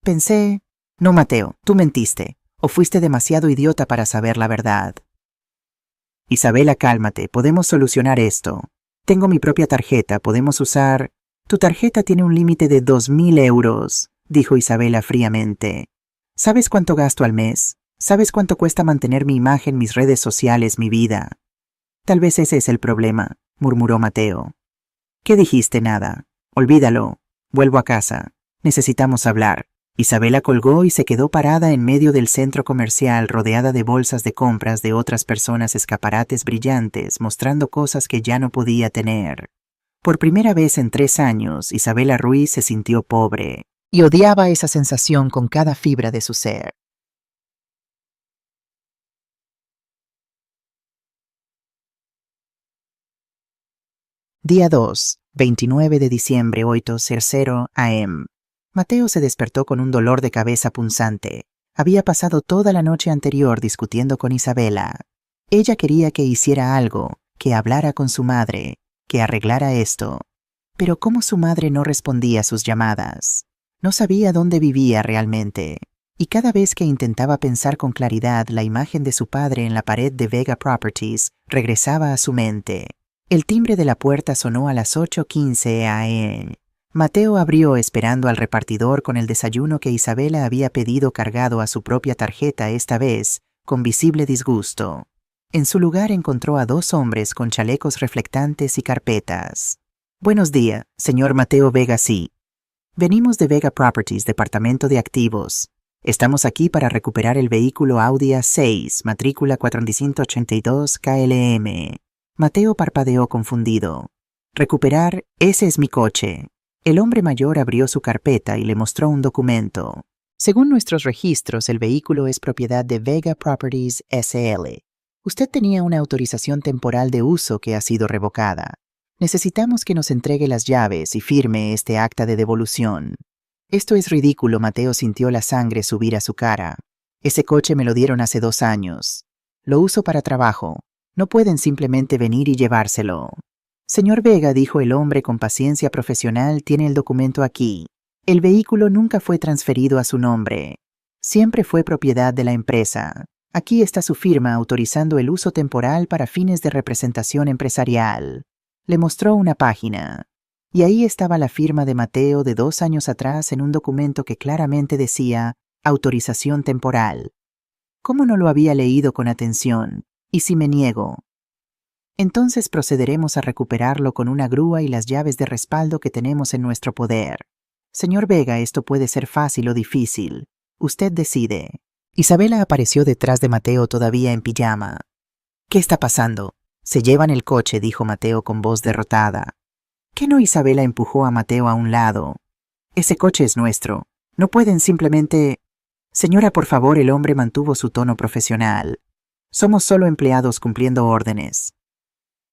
Pensé... No, Mateo, tú mentiste, o fuiste demasiado idiota para saber la verdad. Isabela, cálmate, podemos solucionar esto. Tengo mi propia tarjeta, podemos usar... Tu tarjeta tiene un límite de 2.000 euros, dijo Isabela fríamente. ¿Sabes cuánto gasto al mes? ¿Sabes cuánto cuesta mantener mi imagen, mis redes sociales, mi vida? Tal vez ese es el problema, murmuró Mateo. ¿Qué dijiste? Nada. Olvídalo. Vuelvo a casa. Necesitamos hablar. Isabela colgó y se quedó parada en medio del centro comercial, rodeada de bolsas de compras de otras personas, escaparates brillantes, mostrando cosas que ya no podía tener. Por primera vez en 3 años, Isabela Ruiz se sintió pobre, y odiaba esa sensación con cada fibra de su ser. Día 2, 29 de diciembre, 8:00 am. Mateo se despertó con un dolor de cabeza punzante. Había pasado toda la noche anterior discutiendo con Isabela. Ella quería que hiciera algo, que hablara con su madre, que arreglara esto. Pero ¿cómo su madre no respondía a sus llamadas? No sabía dónde vivía realmente. Y cada vez que intentaba pensar con claridad, la imagen de su padre en la pared de Vega Properties regresaba a su mente. El timbre de la puerta sonó a las 8:15 am. Mateo abrió esperando al repartidor con el desayuno que Isabela había pedido cargado a su propia tarjeta, esta vez con visible disgusto. En su lugar encontró a 2 hombres con chalecos reflectantes y carpetas. Buenos días, señor Mateo Vega. Sí. Venimos de Vega Properties, departamento de activos. Estamos aquí para recuperar el vehículo Audi A6, matrícula 482 KLM. Mateo parpadeó confundido. Recuperar, ese es mi coche. El hombre mayor abrió su carpeta y le mostró un documento. Según nuestros registros, el vehículo es propiedad de Vega Properties SL. Usted tenía una autorización temporal de uso que ha sido revocada. Necesitamos que nos entregue las llaves y firme este acta de devolución. Esto es ridículo. Mateo sintió la sangre subir a su cara. Ese coche me lo dieron hace 2 años. Lo uso para trabajo. No pueden simplemente venir y llevárselo. Señor Vega, dijo el hombre con paciencia profesional, tiene el documento aquí. El vehículo nunca fue transferido a su nombre. Siempre fue propiedad de la empresa. Aquí está su firma autorizando el uso temporal para fines de representación empresarial. Le mostró una página. Y ahí estaba la firma de Mateo de 2 años atrás en un documento que claramente decía autorización temporal. ¿Cómo no lo había leído con atención? ¿Y si me niego? Entonces procederemos a recuperarlo con una grúa y las llaves de respaldo que tenemos en nuestro poder. Señor Vega, esto puede ser fácil o difícil. Usted decide. Isabela apareció detrás de Mateo todavía en pijama. ¿Qué está pasando? Se llevan el coche, dijo Mateo con voz derrotada. ¿Qué no? Isabela empujó a Mateo a un lado. Ese coche es nuestro. No pueden simplemente... Señora, por favor, el hombre mantuvo su tono profesional. Somos solo empleados cumpliendo órdenes.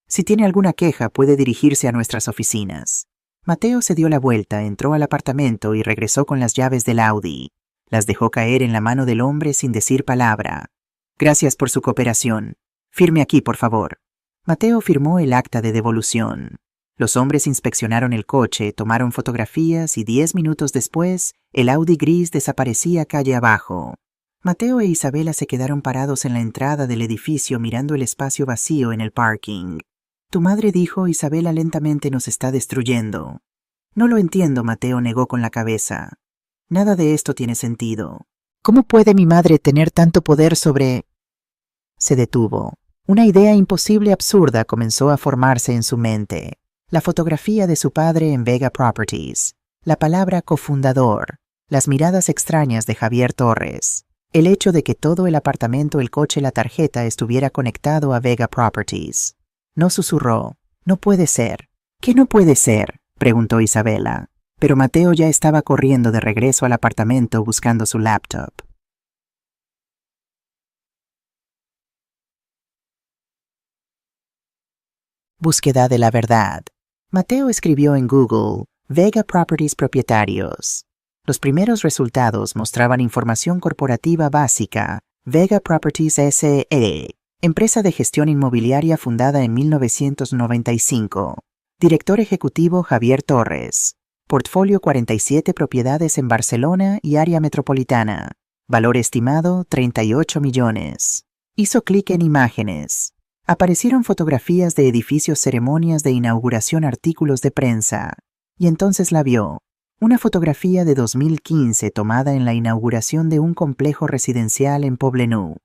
Si tiene alguna queja, puede dirigirse a nuestras oficinas. Mateo se dio la vuelta, entró al apartamento y regresó con las llaves del Audi. Las dejó caer en la mano del hombre sin decir palabra. Gracias por su cooperación. Firme aquí, por favor. Mateo firmó el acta de devolución. Los hombres inspeccionaron el coche, tomaron fotografías y 10 minutos después, el Audi gris desaparecía calle abajo. Mateo e Isabela se quedaron parados en la entrada del edificio mirando el espacio vacío en el parking. Tu madre, dijo Isabela lentamente, nos está destruyendo. No lo entiendo, Mateo negó con la cabeza. Nada de esto tiene sentido. ¿Cómo puede mi madre tener tanto poder sobre...? Se detuvo. Una idea imposible, absurda, comenzó a formarse en su mente. La fotografía de su padre en Vega Properties. La palabra cofundador. Las miradas extrañas de Javier Torres. El hecho de que todo el apartamento, el coche, la tarjeta estuviera conectado a Vega Properties. No susurró. No puede ser. ¿Qué no puede ser?, preguntó Isabela. Pero Mateo ya estaba corriendo de regreso al apartamento buscando su laptop. Búsqueda de la verdad. Mateo escribió en Google Vega Properties propietarios. Los primeros resultados mostraban información corporativa básica. Vega Properties S.E., empresa de gestión inmobiliaria fundada en 1995. Director ejecutivo Javier Torres. Portfolio 47 propiedades en Barcelona y área metropolitana. Valor estimado 38 millones. Hizo clic en imágenes. Aparecieron fotografías de edificios, ceremonias de inauguración, artículos de prensa. Y entonces la vio. Una fotografía de 2015 tomada en la inauguración de un complejo residencial en Poblenou.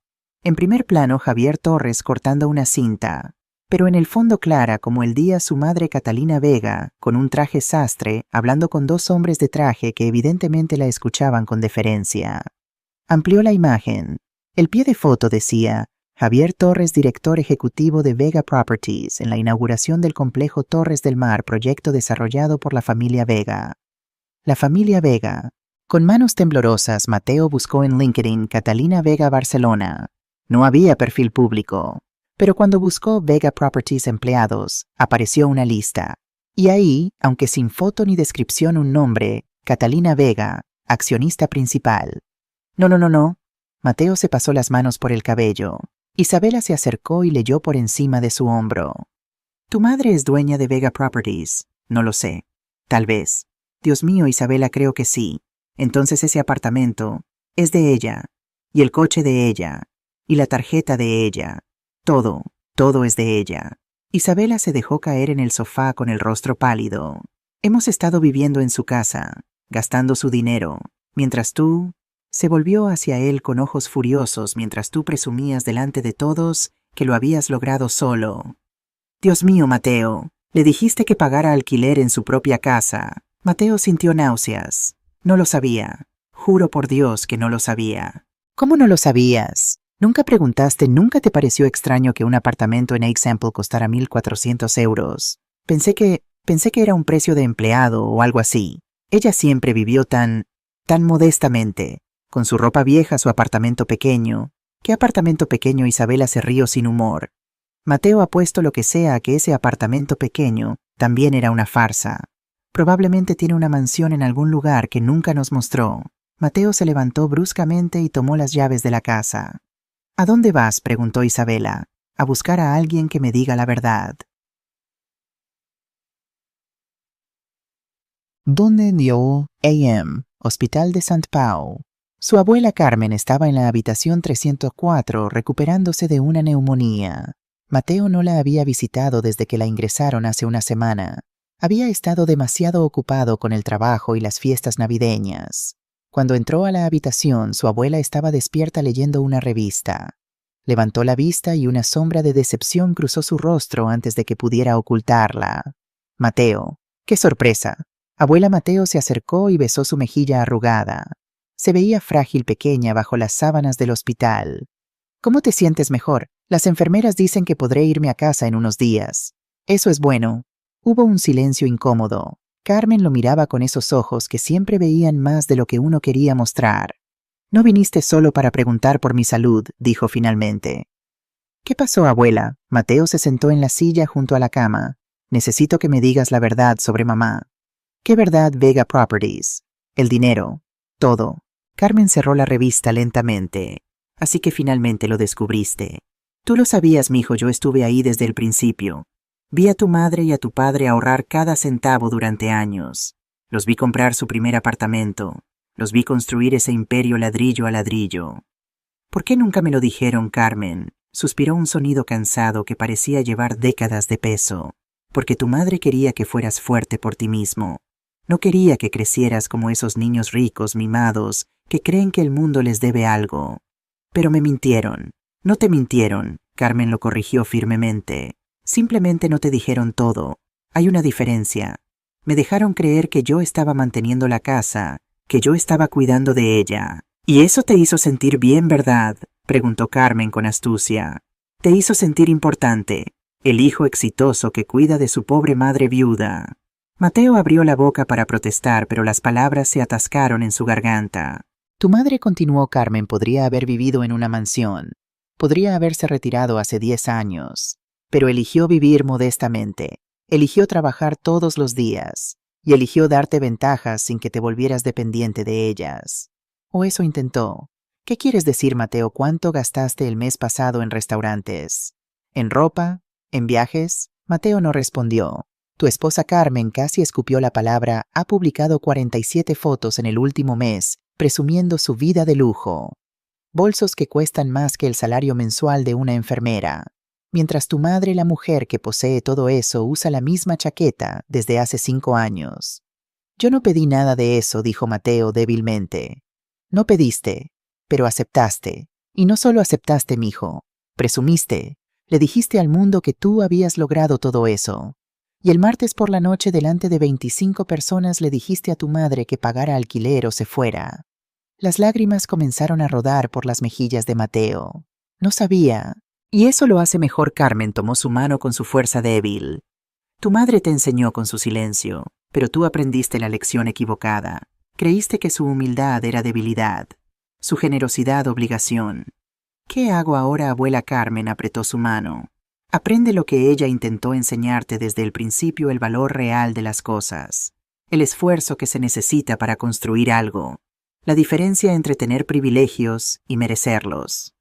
En primer plano, Javier Torres cortando una cinta, pero en el fondo clara como el día su madre Catalina Vega, con un traje sastre, hablando con dos hombres de traje que evidentemente la escuchaban con deferencia. Amplió la imagen. El pie de foto decía: Javier Torres, director ejecutivo de Vega Properties, en la inauguración del complejo Torres del Mar, proyecto desarrollado por la familia Vega. La familia Vega. Con manos temblorosas, Mateo buscó en LinkedIn Catalina Vega Barcelona. No había perfil público, pero cuando buscó Vega Properties empleados, apareció una lista. Y ahí, aunque sin foto ni descripción, un nombre: Catalina Vega, accionista principal. No. Mateo se pasó las manos por el cabello. Isabela se acercó y leyó por encima de su hombro. ¿Tu madre es dueña de Vega Properties? No lo sé. Tal vez. Dios mío, Isabela, creo que sí. Entonces ese apartamento es de ella, y el coche de ella, y la tarjeta de ella. Todo es de ella. Isabela se dejó caer en el sofá con el rostro pálido. Hemos estado viviendo en su casa, gastando su dinero, mientras tú... Se volvió hacia él con ojos furiosos mientras tú presumías delante de todos que lo habías logrado solo. Dios mío, Mateo, le dijiste que pagara alquiler en su propia casa. Mateo sintió náuseas. No lo sabía. Juro por Dios que no lo sabía. ¿Cómo no lo sabías? ¿Nunca preguntaste, nunca te pareció extraño que un apartamento en Example costara 1.400 euros? Pensé que era un precio de empleado o algo así. Ella siempre vivió tan modestamente. Con su ropa vieja, su apartamento pequeño. ¿Qué apartamento pequeño? Isabela se rió sin humor. Mateo ha puesto lo que sea a que ese apartamento pequeño también era una farsa. Probablemente tiene una mansión en algún lugar que nunca nos mostró. Mateo se levantó bruscamente y tomó las llaves de la casa. ¿A dónde vas?, preguntó Isabela. A buscar a alguien que me diga la verdad. Donde Nioul AM, Hospital de Sant Pau. Su abuela Carmen estaba en la habitación 304 recuperándose de una neumonía. Mateo no la había visitado desde que la ingresaron hace una semana. Había estado demasiado ocupado con el trabajo y las fiestas navideñas. Cuando entró a la habitación, su abuela estaba despierta leyendo una revista. Levantó la vista y una sombra de decepción cruzó su rostro antes de que pudiera ocultarla. Mateo. ¡Qué sorpresa! Abuela Mateo se acercó y besó su mejilla arrugada. Se veía frágil, pequeña, bajo las sábanas del hospital. ¿Cómo te sientes mejor? Las enfermeras dicen que podré irme a casa en unos días. Eso es bueno. Hubo un silencio incómodo. Carmen lo miraba con esos ojos que siempre veían más de lo que uno quería mostrar. No viniste solo para preguntar por mi salud, dijo finalmente. ¿Qué pasó, abuela? Mateo se sentó en la silla junto a la cama. Necesito que me digas la verdad sobre mamá. ¿Qué verdad? Vega Properties. El dinero. Todo. Carmen cerró la revista lentamente. Así que finalmente lo descubriste. Tú lo sabías, mijo, yo estuve ahí desde el principio. Vi a tu madre y a tu padre ahorrar cada centavo durante años. Los vi comprar su primer apartamento. Los vi construir ese imperio ladrillo a ladrillo. ¿Por qué nunca me lo dijeron, Carmen? Suspiró un sonido cansado que parecía llevar décadas de peso. Porque tu madre quería que fueras fuerte por ti mismo. No quería que crecieras como esos niños ricos, mimados, que creen que el mundo les debe algo. Pero me mintieron. No te mintieron, Carmen lo corrigió firmemente. Simplemente no te dijeron todo. Hay una diferencia. Me dejaron creer que yo estaba manteniendo la casa, que yo estaba cuidando de ella. ¿Y eso te hizo sentir bien, verdad?, preguntó Carmen con astucia. Te hizo sentir importante, el hijo exitoso que cuida de su pobre madre viuda. Mateo abrió la boca para protestar, pero las palabras se atascaron en su garganta. Tu madre, continuó Carmen, podría haber vivido en una mansión. Podría haberse retirado hace 10 años. Pero eligió vivir modestamente. Eligió trabajar todos los días. Y eligió darte ventajas sin que te volvieras dependiente de ellas. O eso intentó. ¿Qué quieres decir, Mateo? ¿Cuánto gastaste el mes pasado en restaurantes? ¿En ropa? ¿En viajes? Mateo no respondió. Tu esposa Carmen casi escupió la palabra, ha publicado 47 fotos en el último mes, presumiendo su vida de lujo. Bolsos que cuestan más que el salario mensual de una enfermera. Mientras tu madre, la mujer que posee todo eso, usa la misma chaqueta desde hace 5 años. Yo no pedí nada de eso, dijo Mateo débilmente. No pediste, pero aceptaste. Y no solo aceptaste, mijo. Presumiste. Le dijiste al mundo que tú habías logrado todo eso. Y el martes por la noche delante de 25 personas le dijiste a tu madre que pagara alquiler o se fuera. Las lágrimas comenzaron a rodar por las mejillas de Mateo. No sabía. Y eso lo hace mejor. Carmen tomó su mano con su fuerza débil. Tu madre te enseñó con su silencio, pero tú aprendiste la lección equivocada. Creíste que su humildad era debilidad, su generosidad obligación. ¿Qué hago ahora, abuela? Carmen apretó su mano. Aprende lo que ella intentó enseñarte desde el principio, el valor real de las cosas, el esfuerzo que se necesita para construir algo, la diferencia entre tener privilegios y merecerlos.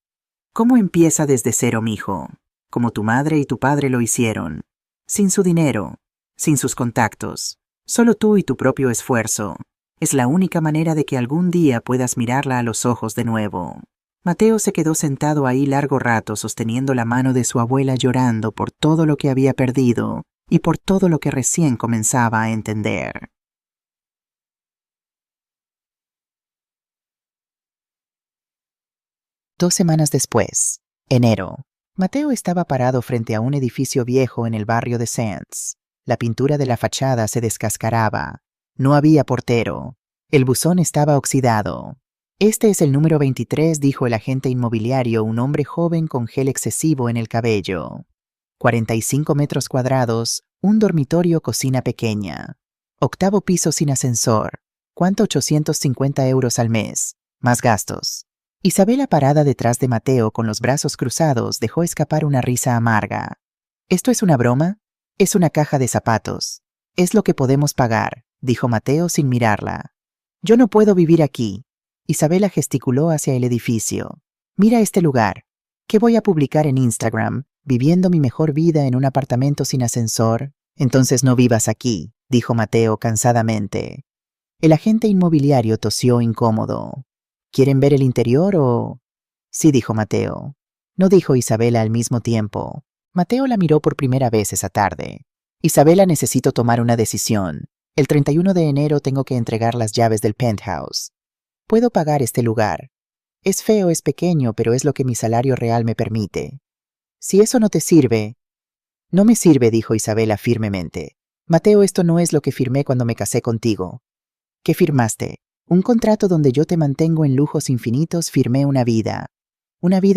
¿Cómo empieza desde cero, mijo? Como tu madre y tu padre lo hicieron, sin su dinero, sin sus contactos, solo tú y tu propio esfuerzo. Es la única manera de que algún día puedas mirarla a los ojos de nuevo. Mateo se quedó sentado ahí largo rato sosteniendo la mano de su abuela, llorando por todo lo que había perdido y por todo lo que recién comenzaba a entender. Dos semanas después, enero. Mateo estaba parado frente a un edificio viejo en el barrio de Sands. La pintura de la fachada se descascaraba. No había portero. El buzón estaba oxidado. Este es el número 23, dijo el agente inmobiliario, un hombre joven con gel excesivo en el cabello. 45 metros cuadrados, un dormitorio, cocina pequeña. 8º piso sin ascensor. ¿Cuánto? 850 euros al mes. Más gastos. Isabela, parada detrás de Mateo con los brazos cruzados, dejó escapar una risa amarga. ¿Esto es una broma? Es una caja de zapatos. Es lo que podemos pagar, dijo Mateo sin mirarla. Yo no puedo vivir aquí. Isabela gesticuló hacia el edificio. Mira este lugar. ¿Qué voy a publicar en Instagram? ¿Viviendo mi mejor vida en un apartamento sin ascensor? Entonces no vivas aquí, dijo Mateo cansadamente. El agente inmobiliario tosió incómodo. ¿Quieren ver el interior o...? Sí, dijo Mateo. No, dijo Isabela al mismo tiempo. Mateo la miró por primera vez esa tarde. Isabela, necesito tomar una decisión. El 31 de enero tengo que entregar las llaves del penthouse. Puedo pagar este lugar. Es feo, es pequeño, pero es lo que mi salario real me permite. Si eso no te sirve... No me sirve, dijo Isabela firmemente. Mateo, esto no es lo que firmé cuando me casé contigo. ¿Qué firmaste? Un contrato donde yo te mantengo en lujos infinitos. Firmé una vida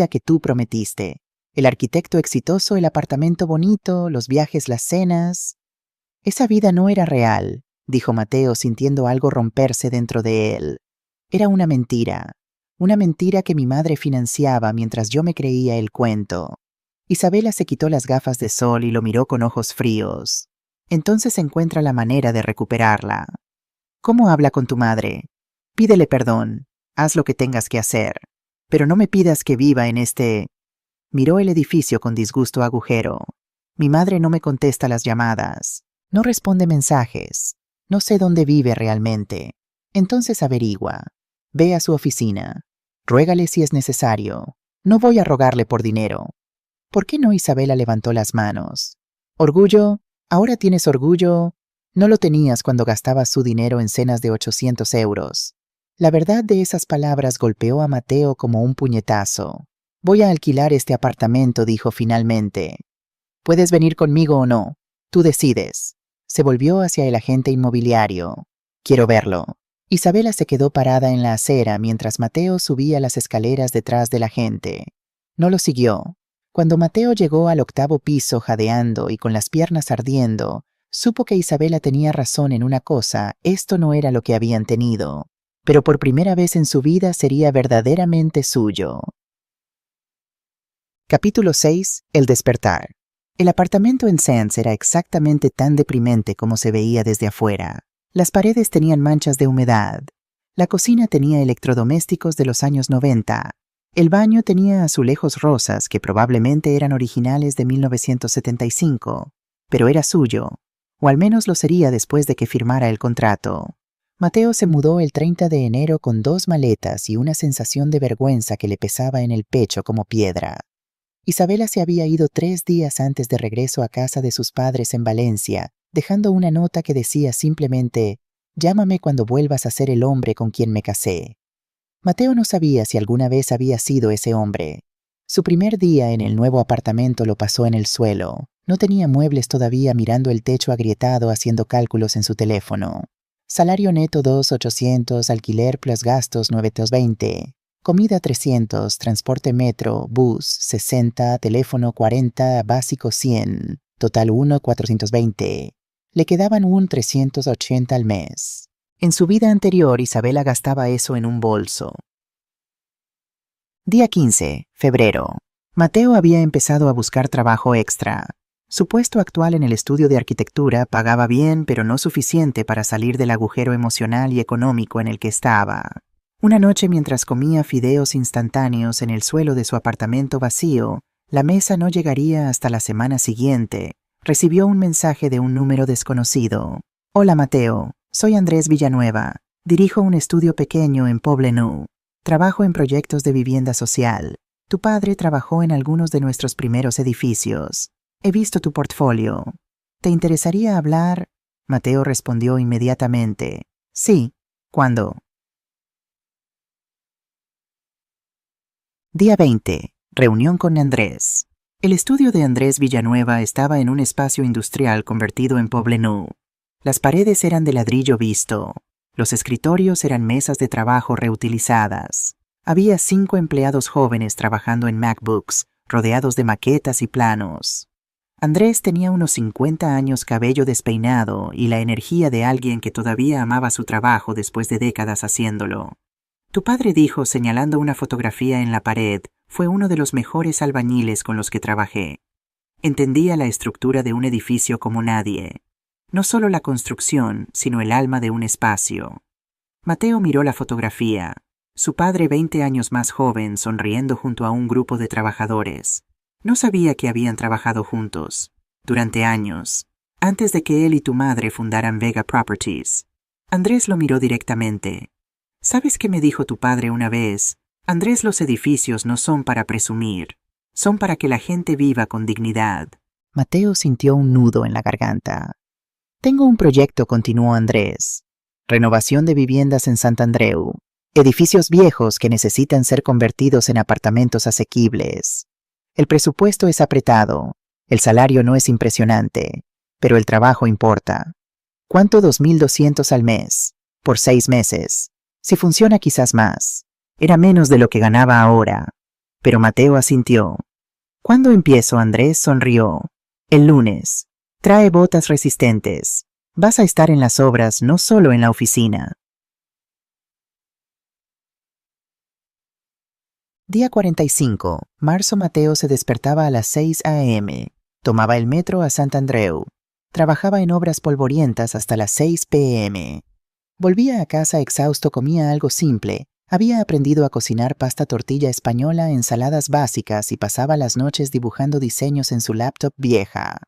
que tú prometiste. El arquitecto exitoso, el apartamento bonito, los viajes, las cenas. Esa vida no era real, dijo Mateo, sintiendo algo romperse dentro de él. Era una mentira que mi madre financiaba mientras yo me creía el cuento. Isabela se quitó las gafas de sol y lo miró con ojos fríos. Entonces encuentra la manera de recuperarla. ¿Cómo habla con tu madre? Pídele perdón, haz lo que tengas que hacer, pero no me pidas que viva en este... Miró el edificio con disgusto agujero. Mi madre no me contesta las llamadas, no responde mensajes, no sé dónde vive realmente. Entonces averigua, ve a su oficina, ruégale si es necesario. No voy a rogarle por dinero. ¿Por qué no? Isabela levantó las manos. ¿Orgullo? ¿Ahora tienes orgullo? No lo tenías cuando gastabas su dinero en cenas de 800 euros. La verdad de esas palabras golpeó a Mateo como un puñetazo. Voy a alquilar este apartamento, dijo finalmente. Puedes venir conmigo o no. Tú decides. Se volvió hacia el agente inmobiliario. Quiero verlo. Isabela se quedó parada en la acera mientras Mateo subía las escaleras detrás del agente. No lo siguió. Cuando Mateo llegó al 8º piso jadeando y con las piernas ardiendo, supo que Isabela tenía razón en una cosa: esto no era lo que habían tenido, pero por primera vez en su vida sería verdaderamente suyo. Capítulo 6. El despertar. El apartamento en Sands era exactamente tan deprimente como se veía desde afuera. Las paredes tenían manchas de humedad. La cocina tenía electrodomésticos de los años 90. El baño tenía azulejos rosas que probablemente eran originales de 1975, pero era suyo. o al menos lo sería después de que firmara el contrato. Mateo se mudó el 30 de enero con 2 maletas y una sensación de vergüenza que le pesaba en el pecho como piedra. Isabela se había ido 3 días antes de regreso a casa de sus padres en Valencia, dejando una nota que decía simplemente: «Llámame cuando vuelvas a ser el hombre con quien me casé». Mateo no sabía si alguna vez había sido ese hombre. Su primer día en el nuevo apartamento lo pasó en el suelo. No tenía muebles todavía, mirando el techo agrietado, haciendo cálculos en su teléfono. Salario neto 2.800, alquiler plus gastos 920, comida 300, transporte metro, bus 60, teléfono 40, básico 100, total 1.420. Le quedaban un 380 al mes. En su vida anterior, Isabela gastaba eso en un bolso. Día 15, febrero. Mateo había empezado a buscar trabajo extra. Su puesto actual en el estudio de arquitectura pagaba bien, pero no suficiente para salir del agujero emocional y económico en el que estaba. Una noche, mientras comía fideos instantáneos en el suelo de su apartamento vacío, la mesa no llegaría hasta la semana siguiente. Recibió un mensaje de un número desconocido. «Hola Mateo, soy Andrés Villanueva. Dirijo un estudio pequeño en Poblenou. Trabajo en proyectos de vivienda social. Tu padre trabajó en algunos de nuestros primeros edificios. He visto tu portfolio. ¿Te interesaría hablar?» Mateo respondió inmediatamente: «Sí. ¿Cuándo?» Día 20. Reunión con Andrés. El estudio de Andrés Villanueva estaba en un espacio industrial convertido en Poblenou. Las paredes eran de ladrillo visto. Los escritorios eran mesas de trabajo reutilizadas. Había 5 empleados jóvenes trabajando en MacBooks, rodeados de maquetas y planos. Andrés tenía unos 50 años, cabello despeinado y la energía de alguien que todavía amaba su trabajo después de décadas haciéndolo. Tu padre dijo, señalando una fotografía en la pared, fue uno de los mejores albañiles con los que trabajé. Entendía la estructura de un edificio como nadie. No solo la construcción, sino el alma de un espacio. Mateo miró la fotografía. Su padre, 20 años más joven, sonriendo junto a un grupo de trabajadores. No sabía que habían trabajado juntos, durante años, antes de que él y tu madre fundaran Vega Properties. Andrés lo miró directamente. ¿Sabes qué me dijo tu padre una vez? Andrés, los edificios no son para presumir, son para que la gente viva con dignidad. Mateo sintió un nudo en la garganta. Tengo un proyecto, continuó Andrés. Renovación de viviendas en Sant Andreu. Edificios viejos que necesitan ser convertidos en apartamentos asequibles. El presupuesto es apretado, el salario no es impresionante, pero el trabajo importa. ¿Cuánto? 2.200 al mes, por 6 meses. Si funciona, quizás más. Era menos de lo que ganaba ahora. Pero Mateo asintió. ¿Cuándo empiezo? Andrés sonrió. El lunes. Trae botas resistentes. Vas a estar en las obras, no solo en la oficina. Día 45. Marzo. Mateo se despertaba a las 6 a.m. Tomaba el metro a Sant Andreu. Trabajaba en obras polvorientas hasta las 6 p.m. Volvía a casa exhausto, comía algo simple. Había aprendido a cocinar pasta tortilla española, ensaladas básicas y pasaba las noches dibujando diseños en su laptop vieja.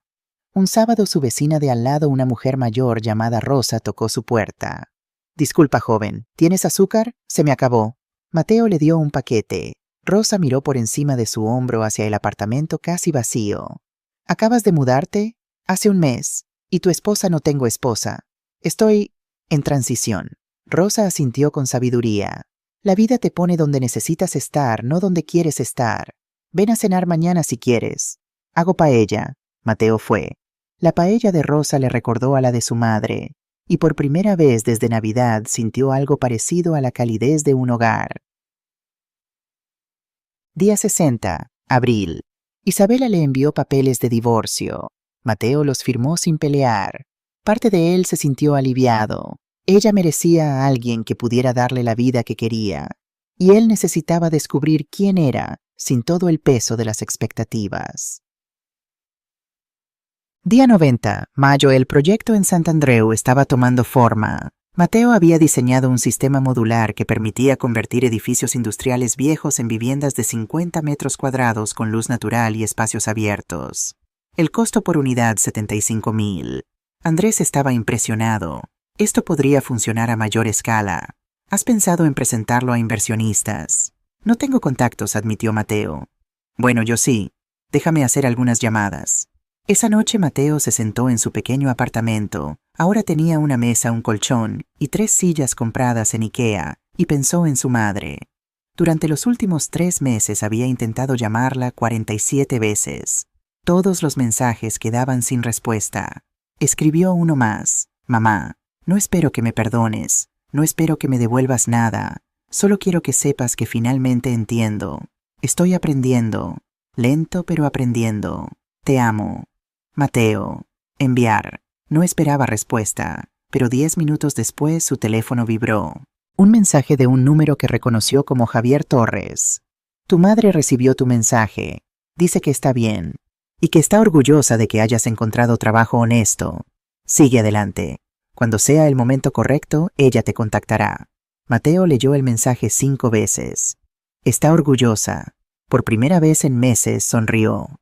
Un sábado su vecina de al lado, una mujer mayor llamada Rosa, tocó su puerta. «Disculpa, joven, ¿tienes azúcar? Se me acabó». Mateo le dio un paquete. Rosa miró por encima de su hombro hacia el apartamento casi vacío. «¿Acabas de mudarte?» «Hace un mes. ¿Y tu esposa?» «No tengo esposa. Estoy en transición». Rosa asintió con sabiduría. «La vida te pone donde necesitas estar, no donde quieres estar. Ven a cenar mañana si quieres. Hago paella». Mateo fue. La paella de Rosa le recordó a la de su madre, y por primera vez desde Navidad sintió algo parecido a la calidez de un hogar. Día 60, abril. Isabela le envió papeles de divorcio. Mateo los firmó sin pelear. Parte de él se sintió aliviado. Ella merecía a alguien que pudiera darle la vida que quería, y él necesitaba descubrir quién era sin todo el peso de las expectativas. Día 90, mayo. El proyecto en Sant Andreu estaba tomando forma. Mateo había diseñado un sistema modular que permitía convertir edificios industriales viejos en viviendas de 50 metros cuadrados con luz natural y espacios abiertos. El costo por unidad, 75,000. Andrés estaba impresionado. Esto podría funcionar a mayor escala. ¿Has pensado en presentarlo a inversionistas? No tengo contactos, admitió Mateo. Bueno, yo sí. Déjame hacer algunas llamadas. Esa noche Mateo se sentó en su pequeño apartamento. Ahora tenía una mesa, un colchón y 3 sillas compradas en IKEA, y pensó en su madre. Durante los últimos 3 meses había intentado llamarla 47 veces. Todos los mensajes quedaban sin respuesta. Escribió uno más. Mamá, no espero que me perdones, no espero que me devuelvas nada. Solo quiero que sepas que finalmente entiendo. Estoy aprendiendo. Lento pero aprendiendo. Te amo. Mateo. Enviar. No esperaba respuesta, pero 10 minutos después su teléfono vibró. Un mensaje de un número que reconoció como Javier Torres. Tu madre recibió tu mensaje. Dice que está bien y que está orgullosa de que hayas encontrado trabajo honesto. Sigue adelante. Cuando sea el momento correcto, ella te contactará. Mateo leyó el mensaje 5 veces. Está orgullosa. Por primera vez en meses sonrió.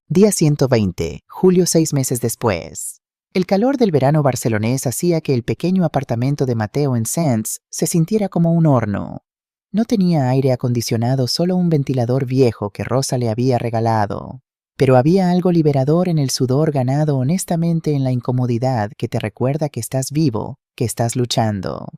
Día 120, julio 6 meses después. El calor del verano barcelonés hacía que el pequeño apartamento de Mateo en Sants se sintiera como un horno. No tenía aire acondicionado, solo un ventilador viejo que Rosa le había regalado. Pero había algo liberador en el sudor ganado honestamente en la incomodidad que te recuerda que estás vivo, que estás luchando.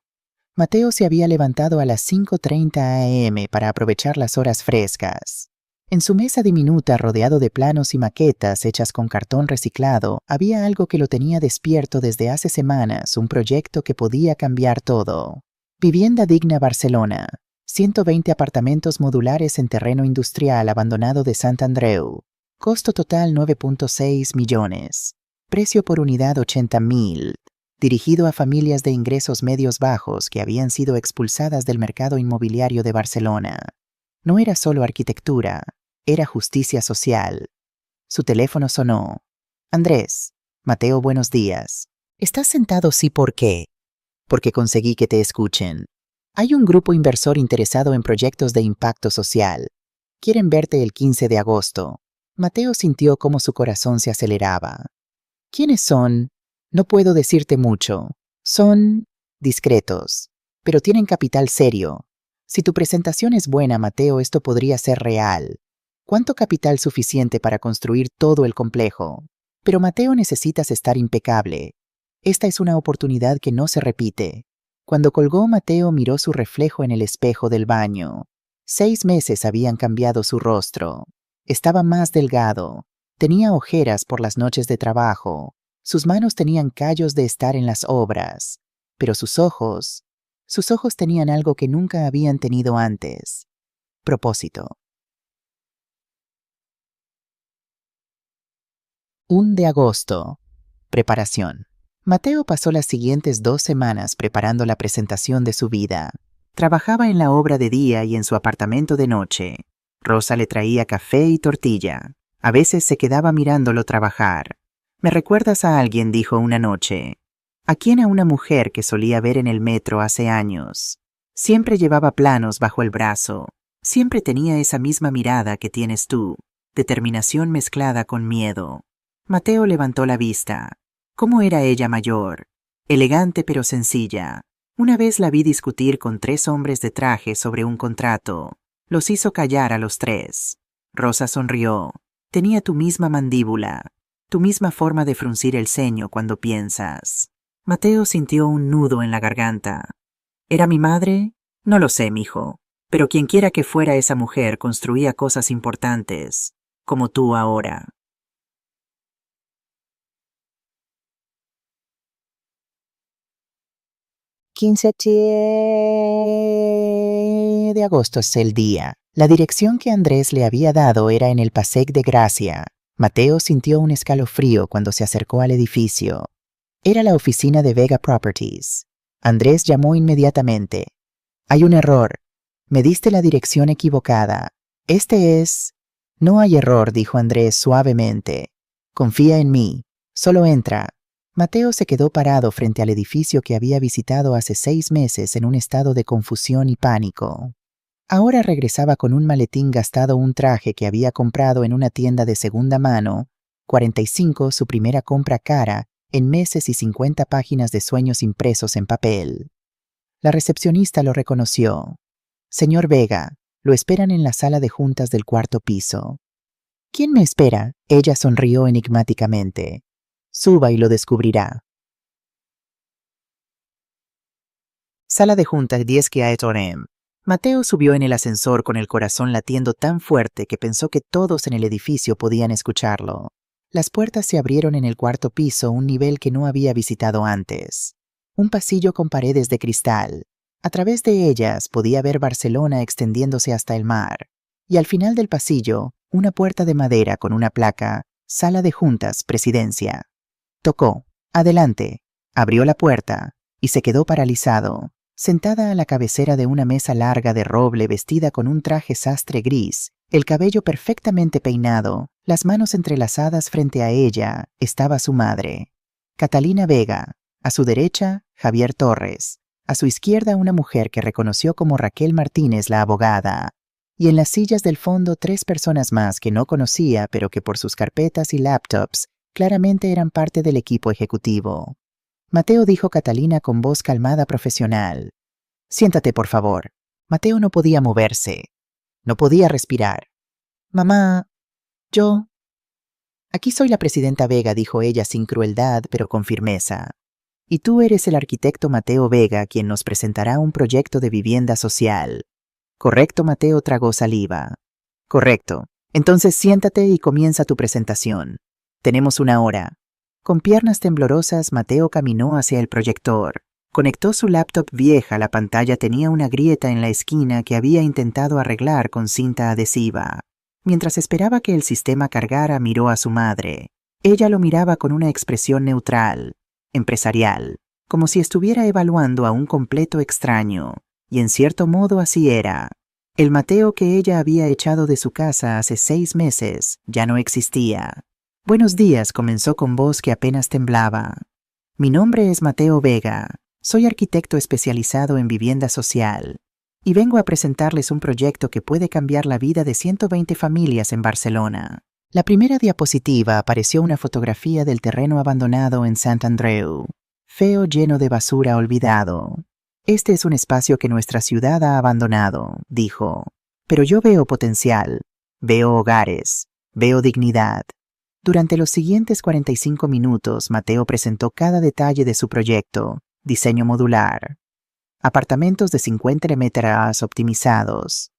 Mateo se había levantado a las 5:30 am para aprovechar las horas frescas. En su mesa diminuta, rodeado de planos y maquetas hechas con cartón reciclado, había algo que lo tenía despierto desde hace semanas, un proyecto que podía cambiar todo. Vivienda digna Barcelona. 120 apartamentos modulares en terreno industrial abandonado de Sant Andreu. Costo total 9.6 millones. Precio por unidad 80.000. Dirigido a familias de ingresos medios bajos que habían sido expulsadas del mercado inmobiliario de Barcelona. No era solo arquitectura, era justicia social. Su teléfono sonó. Andrés. Mateo, buenos días. ¿Estás sentado? Sí, ¿por qué? Porque conseguí que te escuchen. Hay un grupo inversor interesado en proyectos de impacto social. Quieren verte el 15 de agosto. Mateo sintió cómo su corazón se aceleraba. ¿Quiénes son? No puedo decirte mucho. Son discretos, pero tienen capital serio. Si tu presentación es buena, Mateo, esto podría ser real. ¿Cuánto capital suficiente para construir todo el complejo? Pero Mateo, necesitas estar impecable. Esta es una oportunidad que no se repite. Cuando colgó, Mateo miró su reflejo en el espejo del baño. 6 meses habían cambiado su rostro. Estaba más delgado. Tenía ojeras por las noches de trabajo. Sus manos tenían callos de estar en las obras. Pero sus ojos tenían algo que nunca habían tenido antes. Propósito. 1 de agosto. Preparación. Mateo pasó las siguientes 2 semanas preparando la presentación de su vida. Trabajaba en la obra de día y en su apartamento de noche. Rosa le traía café y tortilla. A veces se quedaba mirándolo trabajar. «Me recuerdas a alguien», dijo una noche. ¿A quién? A una mujer que solía ver en el metro hace años. Siempre llevaba planos bajo el brazo. Siempre tenía esa misma mirada que tienes tú, determinación mezclada con miedo. Mateo levantó la vista. ¿Cómo era ella mayor? Elegante pero sencilla. Una vez la vi discutir con 3 hombres de traje sobre un contrato. Los hizo callar a los 3. Rosa sonrió. Tenía tu misma mandíbula, tu misma forma de fruncir el ceño cuando piensas. Mateo sintió un nudo en la garganta. ¿Era mi madre? No lo sé, mijo. Pero quienquiera que fuera esa mujer construía cosas importantes, como tú ahora. De agosto es el día. La dirección que Andrés le había dado era en el Passeig de Gràcia. Mateo sintió un escalofrío cuando se acercó al edificio. Era la oficina de Vega Properties. Andrés llamó inmediatamente. «Hay un error. Me diste la dirección equivocada. Este es...» «No hay error», dijo Andrés suavemente. «Confía en mí. Solo entra». Mateo se quedó parado frente al edificio que había visitado hace 6 meses en un estado de confusión y pánico. Ahora regresaba con un maletín gastado, un traje que había comprado en una tienda de segunda mano, 45, su primera compra cara, en meses, y 50 páginas de sueños impresos en papel. La recepcionista lo reconoció. Señor Vega, lo esperan en la sala de juntas del cuarto piso. ¿Quién me espera? Ella sonrió enigmáticamente. Suba y lo descubrirá. Sala de juntas 10 Torem. Mateo subió en el ascensor con el corazón latiendo tan fuerte que pensó que todos en el edificio podían escucharlo. Las puertas se abrieron en el cuarto piso, un nivel que no había visitado antes. Un pasillo con paredes de cristal. A través de ellas podía ver Barcelona extendiéndose hasta el mar. Y al final del pasillo, una puerta de madera con una placa, Sala de Juntas, Presidencia. Tocó. Adelante. Abrió la puerta y se quedó paralizado. Sentada a la cabecera de una mesa larga de roble, vestida con un traje sastre gris, el cabello perfectamente peinado, las manos entrelazadas frente a ella, estaba su madre, Catalina Vega. A su derecha, Javier Torres. A su izquierda, una mujer que reconoció como Raquel Martínez, la abogada. Y en las sillas del fondo 3 personas más que no conocía, pero que por sus carpetas y laptops claramente eran parte del equipo ejecutivo. Mateo, dijo Catalina con voz calmada, profesional. Siéntate, por favor. Mateo no podía moverse. No podía respirar. Mamá, yo... Aquí soy la presidenta Vega, dijo ella sin crueldad, pero con firmeza. Y tú eres el arquitecto Mateo Vega, quien nos presentará un proyecto de vivienda social. Correcto, Mateo tragó saliva. Correcto. Entonces siéntate y comienza tu presentación. Tenemos 1 hora. Con piernas temblorosas, Mateo caminó hacia el proyector. Conectó su laptop vieja. La pantalla tenía una grieta en la esquina que había intentado arreglar con cinta adhesiva. Mientras esperaba que el sistema cargara, miró a su madre. Ella lo miraba con una expresión neutral, empresarial, como si estuviera evaluando a un completo extraño. Y en cierto modo así era. El Mateo que ella había echado de su casa hace 6 meses ya no existía. Buenos días, comenzó con voz que apenas temblaba. Mi nombre es Mateo Vega. Soy arquitecto especializado en vivienda social. Y vengo a presentarles un proyecto que puede cambiar la vida de 120 familias en Barcelona. La primera diapositiva apareció una fotografía del terreno abandonado en Sant Andreu. Feo, lleno de basura, olvidado. Este es un espacio que nuestra ciudad ha abandonado, dijo. Pero yo veo potencial. Veo hogares. Veo dignidad. Durante los siguientes 45 minutos, Mateo presentó cada detalle de su proyecto. Diseño modular. Apartamentos de 50 metros optimizados.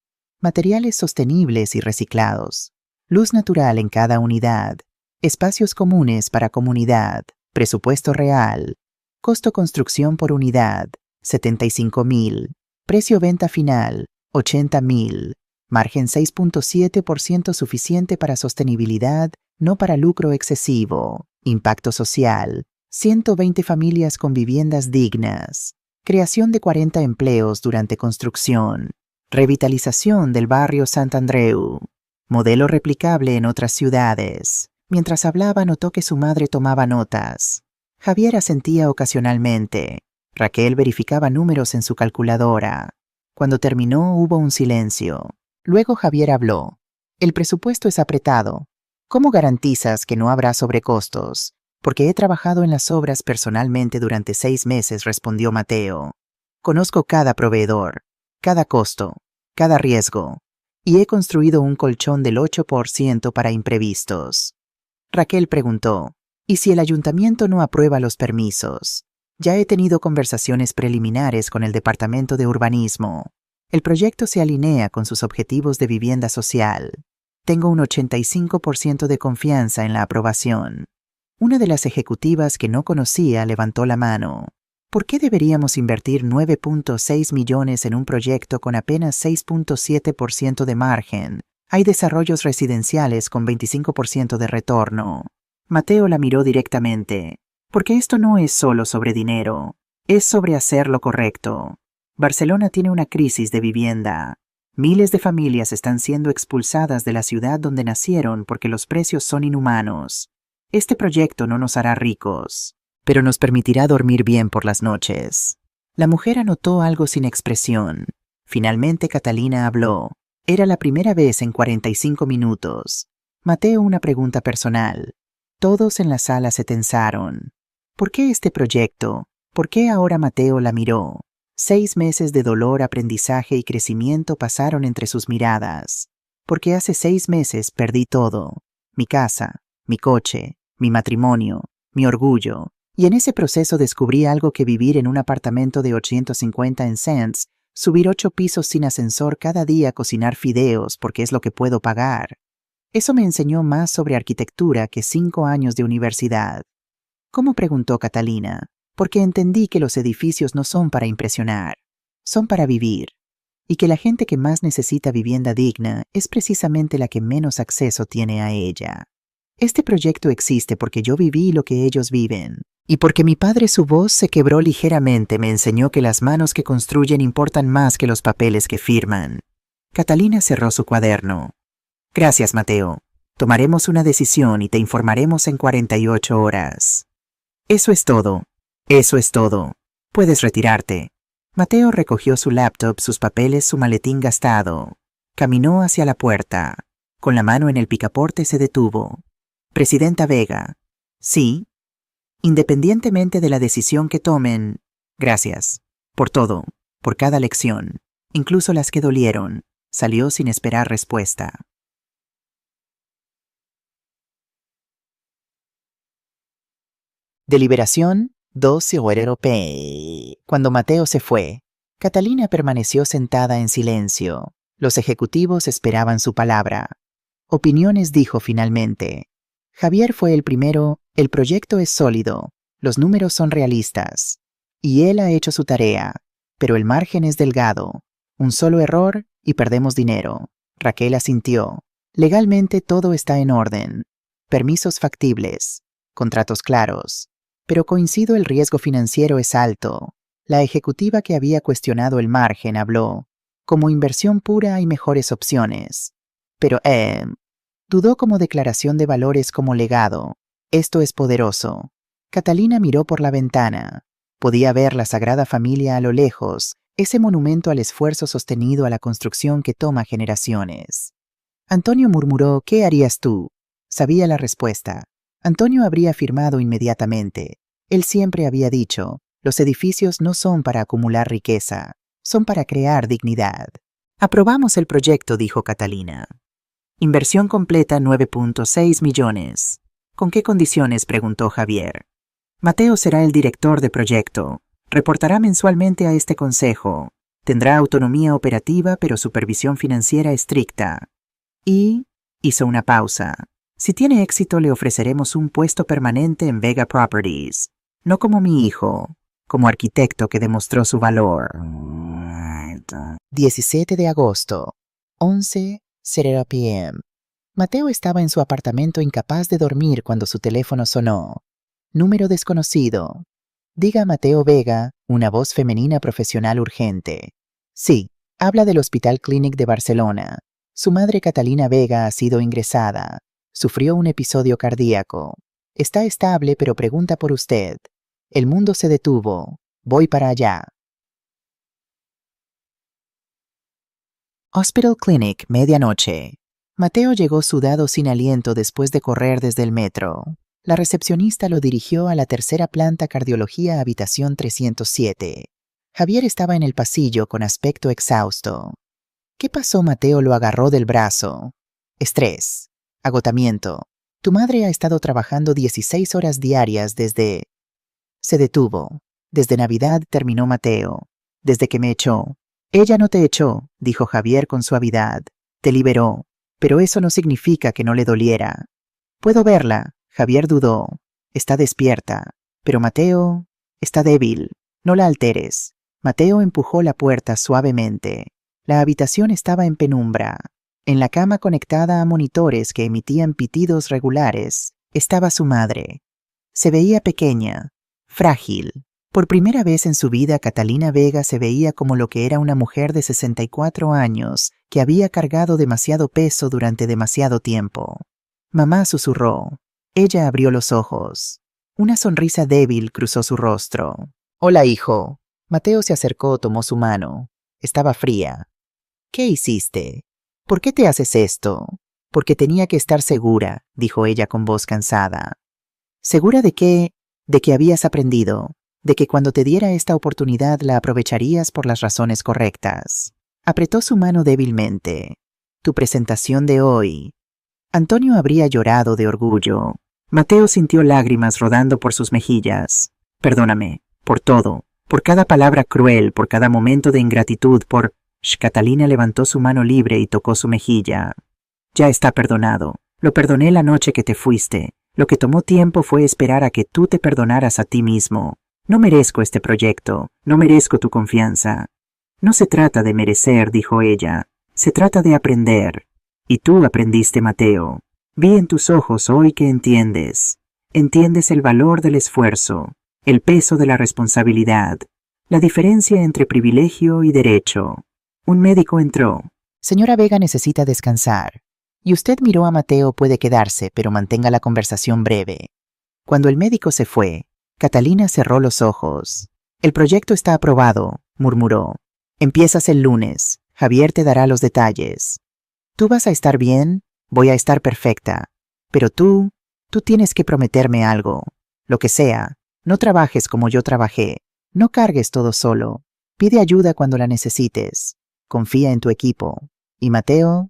Materiales sostenibles y reciclados. Luz natural en cada unidad. Espacios comunes para comunidad. Presupuesto real. Costo construcción por unidad, 75,000. Precio venta final, 80,000. Margen 6.7% suficiente para sostenibilidad, no para lucro excesivo. Impacto social, 120 familias con viviendas dignas. Creación de 40 empleos durante construcción. Revitalización del barrio Sant Andreu. Modelo replicable en otras ciudades. Mientras hablaba, notó que su madre tomaba notas. Javier asentía ocasionalmente. Raquel verificaba números en su calculadora. Cuando terminó, hubo un silencio. Luego Javier habló. El presupuesto es apretado. ¿Cómo garantizas que no habrá sobrecostos? Porque he trabajado en las obras personalmente durante 6 meses, respondió Mateo. Conozco cada proveedor, cada costo, cada riesgo. Y he construido un colchón del 8% para imprevistos. Raquel preguntó. ¿Y si el ayuntamiento no aprueba los permisos? Ya he tenido conversaciones preliminares con el Departamento de Urbanismo. El proyecto se alinea con sus objetivos de vivienda social. Tengo un 85% de confianza en la aprobación. Una de las ejecutivas que no conocía levantó la mano. ¿Por qué deberíamos invertir 9.6 millones en un proyecto con apenas 6.7% de margen? Hay desarrollos residenciales con 25% de retorno. Mateo la miró directamente. Porque esto no es solo sobre dinero, es sobre hacer lo correcto. Barcelona tiene una crisis de vivienda. Miles de familias están siendo expulsadas de la ciudad donde nacieron porque los precios son inhumanos. Este proyecto no nos hará ricos, pero nos permitirá dormir bien por las noches. La mujer anotó algo sin expresión. Finalmente Catalina habló. Era la primera vez en 45 minutos. Mateo, una pregunta personal. Todos en la sala se tensaron. ¿Por qué este proyecto? ¿Por qué ahora? Mateo la miró. 6 meses de dolor, aprendizaje y crecimiento pasaron entre sus miradas. Porque hace 6 meses perdí todo. Mi casa, mi coche, mi matrimonio, mi orgullo. Y en ese proceso descubrí algo: que vivir en un apartamento de 850 en Sands, subir 8 pisos sin ascensor cada día, cocinar fideos porque es lo que puedo pagar. Eso me enseñó más sobre arquitectura que 5 años de universidad. ¿Cómo?, preguntó Catalina. Porque entendí que los edificios no son para impresionar, son para vivir. Y que la gente que más necesita vivienda digna es precisamente la que menos acceso tiene a ella. Este proyecto existe porque yo viví lo que ellos viven. Y porque mi padre, su voz se quebró ligeramente, me enseñó que las manos que construyen importan más que los papeles que firman. Catalina cerró su cuaderno. Gracias, Mateo. Tomaremos una decisión y te informaremos en 48 horas. Eso es todo. Eso es todo. Puedes retirarte. Mateo recogió su laptop, sus papeles, su maletín gastado. Caminó hacia la puerta. Con la mano en el picaporte se detuvo. Presidenta Vega. Sí. Independientemente de la decisión que tomen, gracias. Por todo. Por cada lección. Incluso las que dolieron. Salió sin esperar respuesta. Deliberación 12 p. Cuando Mateo se fue, Catalina permaneció sentada en silencio. Los ejecutivos esperaban su palabra. Opiniones, dijo finalmente. Javier fue el primero. El proyecto es sólido. Los números son realistas. Y él ha hecho su tarea. Pero el margen es delgado. Un solo error y perdemos dinero. Raquel asintió. Legalmente todo está en orden. Permisos factibles. Contratos claros. Pero coincido, el riesgo financiero es alto. La ejecutiva, que había cuestionado el margen, habló. Como inversión pura hay mejores opciones. Pero, dudó. Como declaración de valores, como legado. Esto es poderoso. Catalina miró por la ventana. Podía ver la Sagrada Familia a lo lejos, ese monumento al esfuerzo sostenido, a la construcción que toma generaciones. Antonio murmuró: ¿qué harías tú? Sabía la respuesta. Antonio habría afirmado inmediatamente. Él siempre había dicho: los edificios no son para acumular riqueza, son para crear dignidad. Aprobamos el proyecto, dijo Catalina. Inversión completa 9.6 millones. ¿Con qué condiciones?, preguntó Javier. Mateo será el director de proyecto. Reportará mensualmente a este consejo. Tendrá autonomía operativa, pero supervisión financiera estricta. Y hizo una pausa. Si tiene éxito, le ofreceremos un puesto permanente en Vega Properties. No como mi hijo, como arquitecto que demostró su valor. 17 de agosto, 11:00 p.m. Mateo estaba en su apartamento, incapaz de dormir, cuando su teléfono sonó. Número desconocido. Diga, Mateo Vega, una voz femenina profesional urgente. Sí, habla del Hospital Clínic de Barcelona. Su madre, Catalina Vega, ha sido ingresada. Sufrió un episodio cardíaco. Está estable, pero pregunta por usted. El mundo se detuvo. Voy para allá. Hospital Clinic, medianoche. Mateo llegó sudado, sin aliento, después de correr desde el metro. La recepcionista lo dirigió a la tercera planta, cardiología, habitación 307. Javier estaba en el pasillo con aspecto exhausto. ¿Qué pasó? Mateo lo agarró del brazo. Estrés. Agotamiento. Tu madre ha estado trabajando 16 horas diarias desde... Se detuvo. Desde Navidad, terminó Mateo. Desde que me echó. Ella no te echó, dijo Javier con suavidad. Te liberó. Pero eso no significa que no le doliera. Puedo verla. Javier dudó. Está despierta. Pero Mateo... está débil. No la alteres. Mateo empujó la puerta suavemente. La habitación estaba en penumbra. En la cama, conectada a monitores que emitían pitidos regulares, estaba su madre. Se veía pequeña, frágil. Por primera vez en su vida, Catalina Vega se veía como lo que era: una mujer de 64 años que había cargado demasiado peso durante demasiado tiempo. Mamá, susurró. Ella abrió los ojos. Una sonrisa débil cruzó su rostro. Hola, hijo. Mateo se acercó, tomó su mano. Estaba fría. ¿Qué hiciste? ¿Por qué te haces esto? Porque tenía que estar segura, dijo ella con voz cansada. ¿Segura de qué? De que habías aprendido, de que cuando te diera esta oportunidad la aprovecharías por las razones correctas. Apretó su mano débilmente. Tu presentación de hoy. Antonio habría llorado de orgullo. Mateo sintió lágrimas rodando por sus mejillas. Perdóname, por todo, por cada palabra cruel, por cada momento de ingratitud, por... Catalina levantó su mano libre y tocó su mejilla. Ya está perdonado. Lo perdoné la noche que te fuiste. Lo que tomó tiempo fue esperar a que tú te perdonaras a ti mismo. No merezco este proyecto. No merezco tu confianza. No se trata de merecer, dijo ella. Se trata de aprender. Y tú aprendiste, Mateo. Vi en tus ojos hoy que entiendes. Entiendes el valor del esfuerzo, el peso de la responsabilidad, la diferencia entre privilegio y derecho. Un médico entró. Señora Vega necesita descansar. Y usted miró a Mateo, puede quedarse, pero mantenga la conversación breve. Cuando el médico se fue, Catalina cerró los ojos. El proyecto está aprobado, murmuró. Empiezas el lunes. Javier te dará los detalles. Tú vas a estar bien, voy a estar perfecta. Pero tú tienes que prometerme algo. Lo que sea, no trabajes como yo trabajé. No cargues todo solo. Pide ayuda cuando la necesites. Confía en tu equipo. ¿Y Mateo?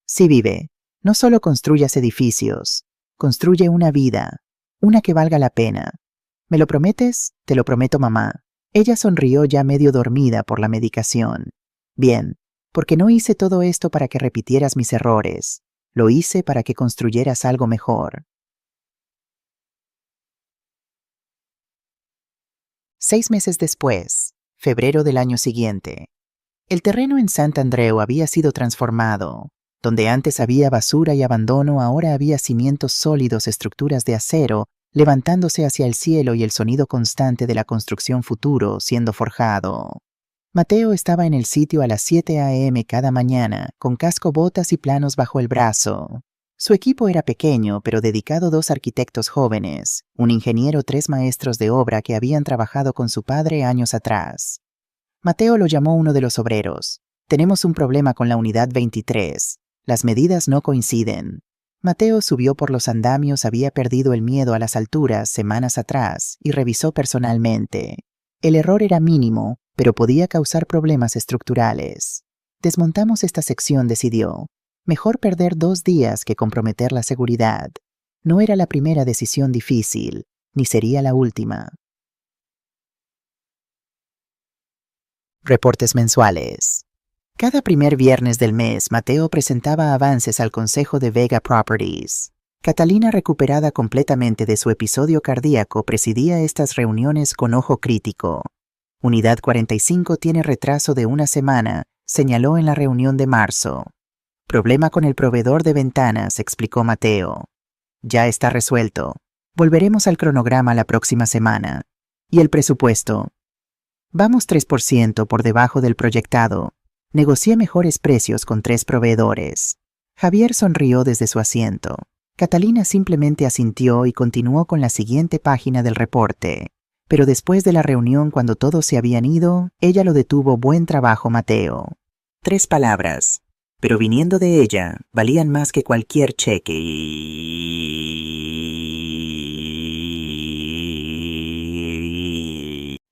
Sí vive. No solo construyas edificios. Construye una vida. Una que valga la pena. ¿Me lo prometes? Te lo prometo, mamá. Ella sonrió ya medio dormida por la medicación. Bien, porque no hice todo esto para que repitieras mis errores. Lo hice para que construyeras algo mejor. 6 meses después, febrero del año siguiente. El terreno en Sant Andreu había sido transformado. Donde antes había basura y abandono, ahora había cimientos sólidos, estructuras de acero, levantándose hacia el cielo y el sonido constante de la construcción futuro siendo forjado. Mateo estaba en el sitio a las 7 a.m. cada mañana, con casco, botas y planos bajo el brazo. Su equipo era pequeño, pero dedicado: 2 arquitectos jóvenes, un ingeniero, 3 maestros de obra que habían trabajado con su padre años atrás. Mateo lo llamó uno de los obreros. Tenemos un problema con la unidad 23. Las medidas no coinciden. Mateo subió por los andamios, había perdido el miedo a las alturas semanas atrás y revisó personalmente. El error era mínimo, pero podía causar problemas estructurales. Desmontamos esta sección, decidió. Mejor perder 2 días que comprometer la seguridad. No era la primera decisión difícil, ni sería la última. Reportes mensuales. Cada primer viernes del mes, Mateo presentaba avances al Consejo de Vega Properties. Catalina, recuperada completamente de su episodio cardíaco, presidía estas reuniones con ojo crítico. Unidad 45 tiene retraso de 1 semana, señaló en la reunión de marzo. Problema con el proveedor de ventanas, explicó Mateo. Ya está resuelto. Volveremos al cronograma la próxima semana. ¿Y el presupuesto? Vamos 3% por debajo del proyectado. Negocié mejores precios con 3 proveedores. Javier sonrió desde su asiento. Catalina simplemente asintió y continuó con la siguiente página del reporte. Pero después de la reunión, cuando todos se habían ido, ella lo detuvo. Buen trabajo, Mateo. 3 palabras, pero viniendo de ella, valían más que cualquier cheque.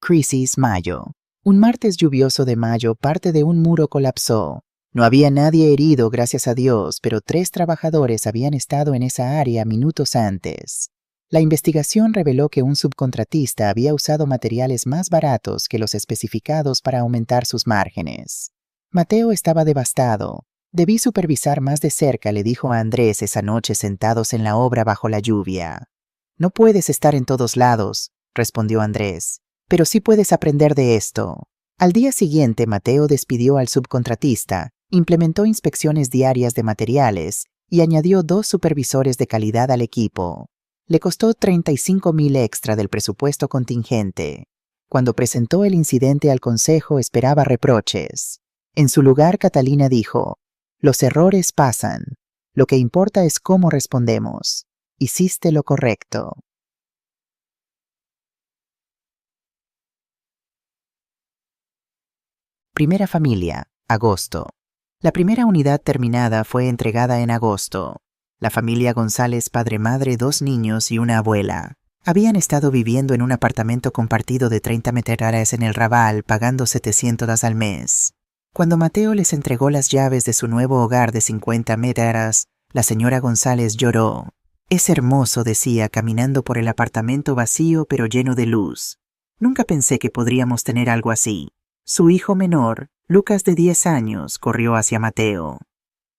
Crisis, mayo. Un martes lluvioso de mayo, parte de un muro colapsó. No había nadie herido, gracias a Dios, pero 3 trabajadores habían estado en esa área minutos antes. La investigación reveló que un subcontratista había usado materiales más baratos que los especificados para aumentar sus márgenes. Mateo estaba devastado. Debí supervisar más de cerca, le dijo a Andrés esa noche sentados en la obra bajo la lluvia. No puedes estar en todos lados, respondió Andrés, pero sí puedes aprender de esto. Al día siguiente, Mateo despidió al subcontratista, implementó inspecciones diarias de materiales y añadió 2 supervisores de calidad al equipo. Le costó 35,000 extra del presupuesto contingente. Cuando presentó el incidente al consejo, esperaba reproches. En su lugar, Catalina dijo: los errores pasan. Lo que importa es cómo respondemos. Hiciste lo correcto. Primera familia, agosto. La primera unidad terminada fue entregada en agosto. La familia González, padre, madre, 2 niños y una abuela. Habían estado viviendo en un apartamento compartido de 30 metros en el Raval, pagando $700 al mes. Cuando Mateo les entregó las llaves de su nuevo hogar de 50 metros, la señora González lloró. «Es hermoso», decía, caminando por el apartamento vacío pero lleno de luz. «Nunca pensé que podríamos tener algo así». Su hijo menor, Lucas, de 10 años, corrió hacia Mateo.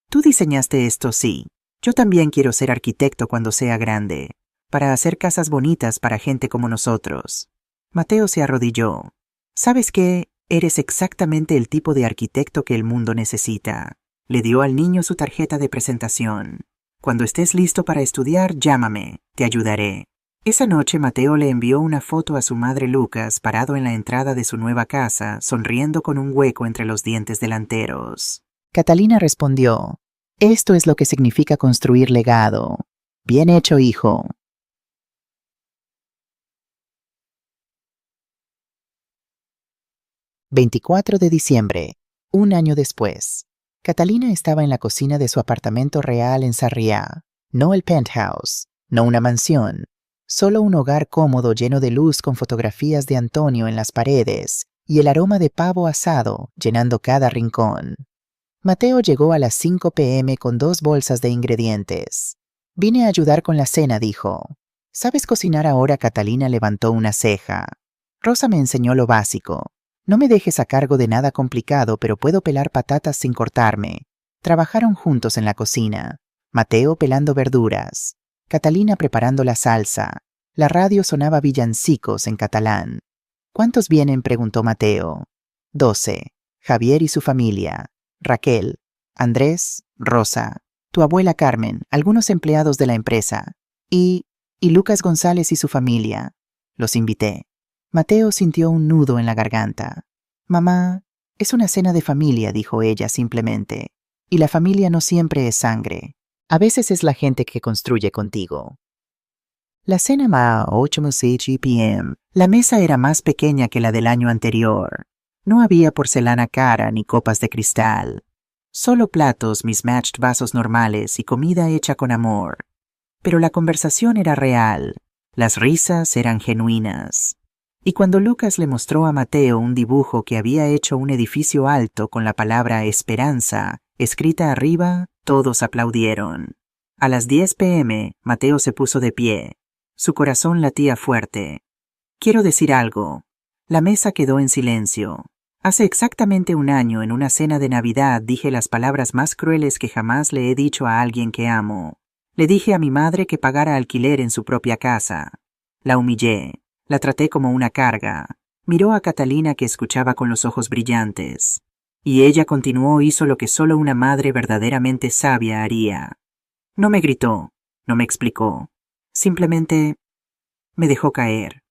«Tú diseñaste esto, sí. Yo también quiero ser arquitecto cuando sea grande, para hacer casas bonitas para gente como nosotros». Mateo se arrodilló. «¿Sabes qué? Eres exactamente el tipo de arquitecto que el mundo necesita». Le dio al niño su tarjeta de presentación. «Cuando estés listo para estudiar, llámame. Te ayudaré». Esa noche Mateo le envió una foto a su madre Lucas parado en la entrada de su nueva casa, sonriendo con un hueco entre los dientes delanteros. Catalina respondió: «Esto es lo que significa construir legado. Bien hecho, hijo». «24 de diciembre, un año después. Catalina estaba en la cocina de su apartamento real en Sarriá. No el penthouse, no una mansión. Solo un hogar cómodo lleno de luz con fotografías de Antonio en las paredes y el aroma de pavo asado llenando cada rincón. Mateo llegó a las 5 p.m. con 2 bolsas de ingredientes. «Vine a ayudar con la cena», dijo. «¿Sabes cocinar ahora?». Catalina levantó una ceja. «Rosa me enseñó lo básico. No me dejes a cargo de nada complicado, pero puedo pelar patatas sin cortarme». Trabajaron juntos en la cocina. Mateo pelando verduras, Catalina preparando la salsa. La radio sonaba villancicos en catalán. «¿Cuántos vienen?», preguntó Mateo. 12. Javier y su familia. Raquel, Andrés, Rosa, tu abuela Carmen, algunos empleados de la empresa. Y Lucas González y su familia. Los invité». Mateo sintió un nudo en la garganta. «Mamá, es una cena de familia», dijo ella simplemente. «Y la familia no siempre es sangre. A veces es la gente que construye contigo». La cena a 8:00 p.m. La mesa era más pequeña que la del año anterior. No había porcelana cara ni copas de cristal. Solo platos, mismatched vasos normales y comida hecha con amor. Pero la conversación era real. Las risas eran genuinas. Y cuando Lucas le mostró a Mateo un dibujo que había hecho un edificio alto con la palabra Esperanza escrita arriba, todos aplaudieron. A las 10 p.m., Mateo se puso de pie. Su corazón latía fuerte. «Quiero decir algo». La mesa quedó en silencio. «Hace exactamente un año, en una cena de Navidad, dije las palabras más crueles que jamás le he dicho a alguien que amo. Le dije a mi madre que pagara alquiler en su propia casa. La humillé. La traté como una carga». Miró a Catalina, que escuchaba con los ojos brillantes. Y ella continuó: «Hizo lo que solo una madre verdaderamente sabia haría. No me gritó, no me explicó. Simplemente me dejó caer.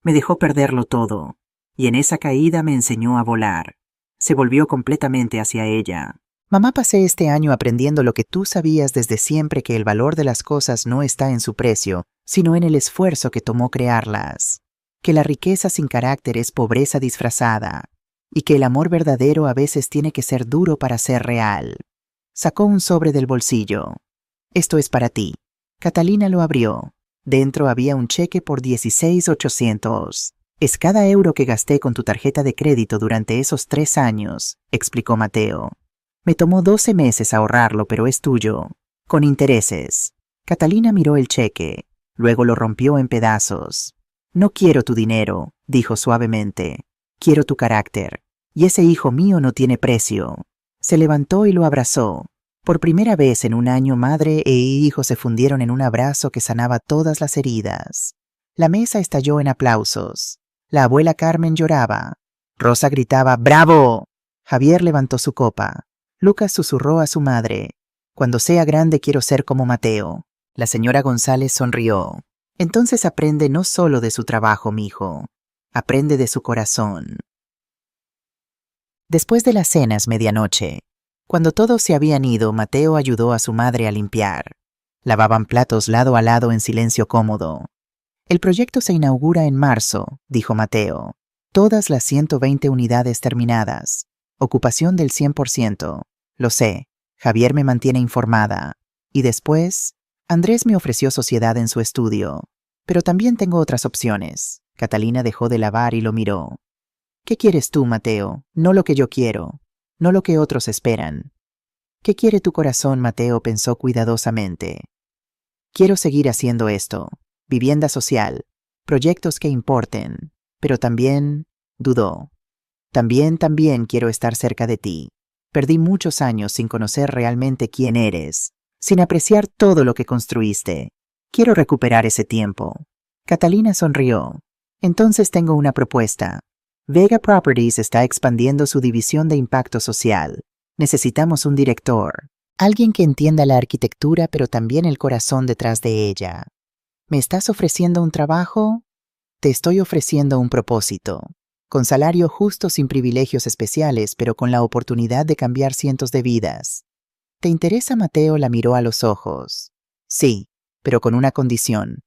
Me dejó perderlo todo. Y en esa caída me enseñó a volar». Se volvió completamente hacia ella. «Mamá, pasé este año aprendiendo lo que tú sabías desde siempre, que el valor de las cosas no está en su precio, sino en el esfuerzo que tomó crearlas. Que la riqueza sin carácter es pobreza disfrazada. Y que el amor verdadero a veces tiene que ser duro para ser real». Sacó un sobre del bolsillo. «Esto es para ti». Catalina lo abrió. Dentro había un cheque por $16,800. «Es cada euro que gasté con tu tarjeta de crédito durante esos 3 años», explicó Mateo. «Me tomó 12 meses ahorrarlo, pero es tuyo. Con intereses». Catalina miró el cheque. Luego lo rompió en pedazos. «No quiero tu dinero», dijo suavemente. «Quiero tu carácter. Y ese hijo mío no tiene precio». Se levantó y lo abrazó. Por primera vez en un año, madre e hijo se fundieron en un abrazo que sanaba todas las heridas. La mesa estalló en aplausos. La abuela Carmen lloraba. Rosa gritaba: «¡Bravo!». Javier levantó su copa. Lucas susurró a su madre: «Cuando sea grande quiero ser como Mateo». La señora González sonrió. «Entonces aprende no solo de su trabajo, mijo. Aprende de su corazón». Después de las cenas, medianoche. Cuando todos se habían ido, Mateo ayudó a su madre a limpiar. Lavaban platos lado a lado en silencio cómodo. «El proyecto se inaugura en marzo», dijo Mateo. «Todas las 120 unidades terminadas. Ocupación del 100%. Lo sé. Javier me mantiene informada. Y después, Andrés me ofreció sociedad en su estudio. Pero también tengo otras opciones. Catalina dejó de lavar y lo miró. ¿Qué quieres tú, Mateo? No lo que yo quiero. No lo que otros esperan. ¿Qué quiere tu corazón, Mateo? Pensó cuidadosamente. Quiero seguir haciendo esto. Vivienda social. Proyectos que importen. Pero también, dudó. También quiero estar cerca de ti. Perdí muchos años sin conocer realmente quién eres, sin apreciar todo lo que construiste. Quiero recuperar ese tiempo. Catalina sonrió. Entonces tengo una propuesta. Vega Properties está expandiendo su división de impacto social. Necesitamos un director. Alguien que entienda la arquitectura pero también el corazón detrás de ella. ¿Me estás ofreciendo un trabajo? Te estoy ofreciendo un propósito. Con salario justo sin privilegios especiales, pero con la oportunidad de cambiar cientos de vidas. ¿Te interesa? Mateo la miró a los ojos. Sí, pero con una condición.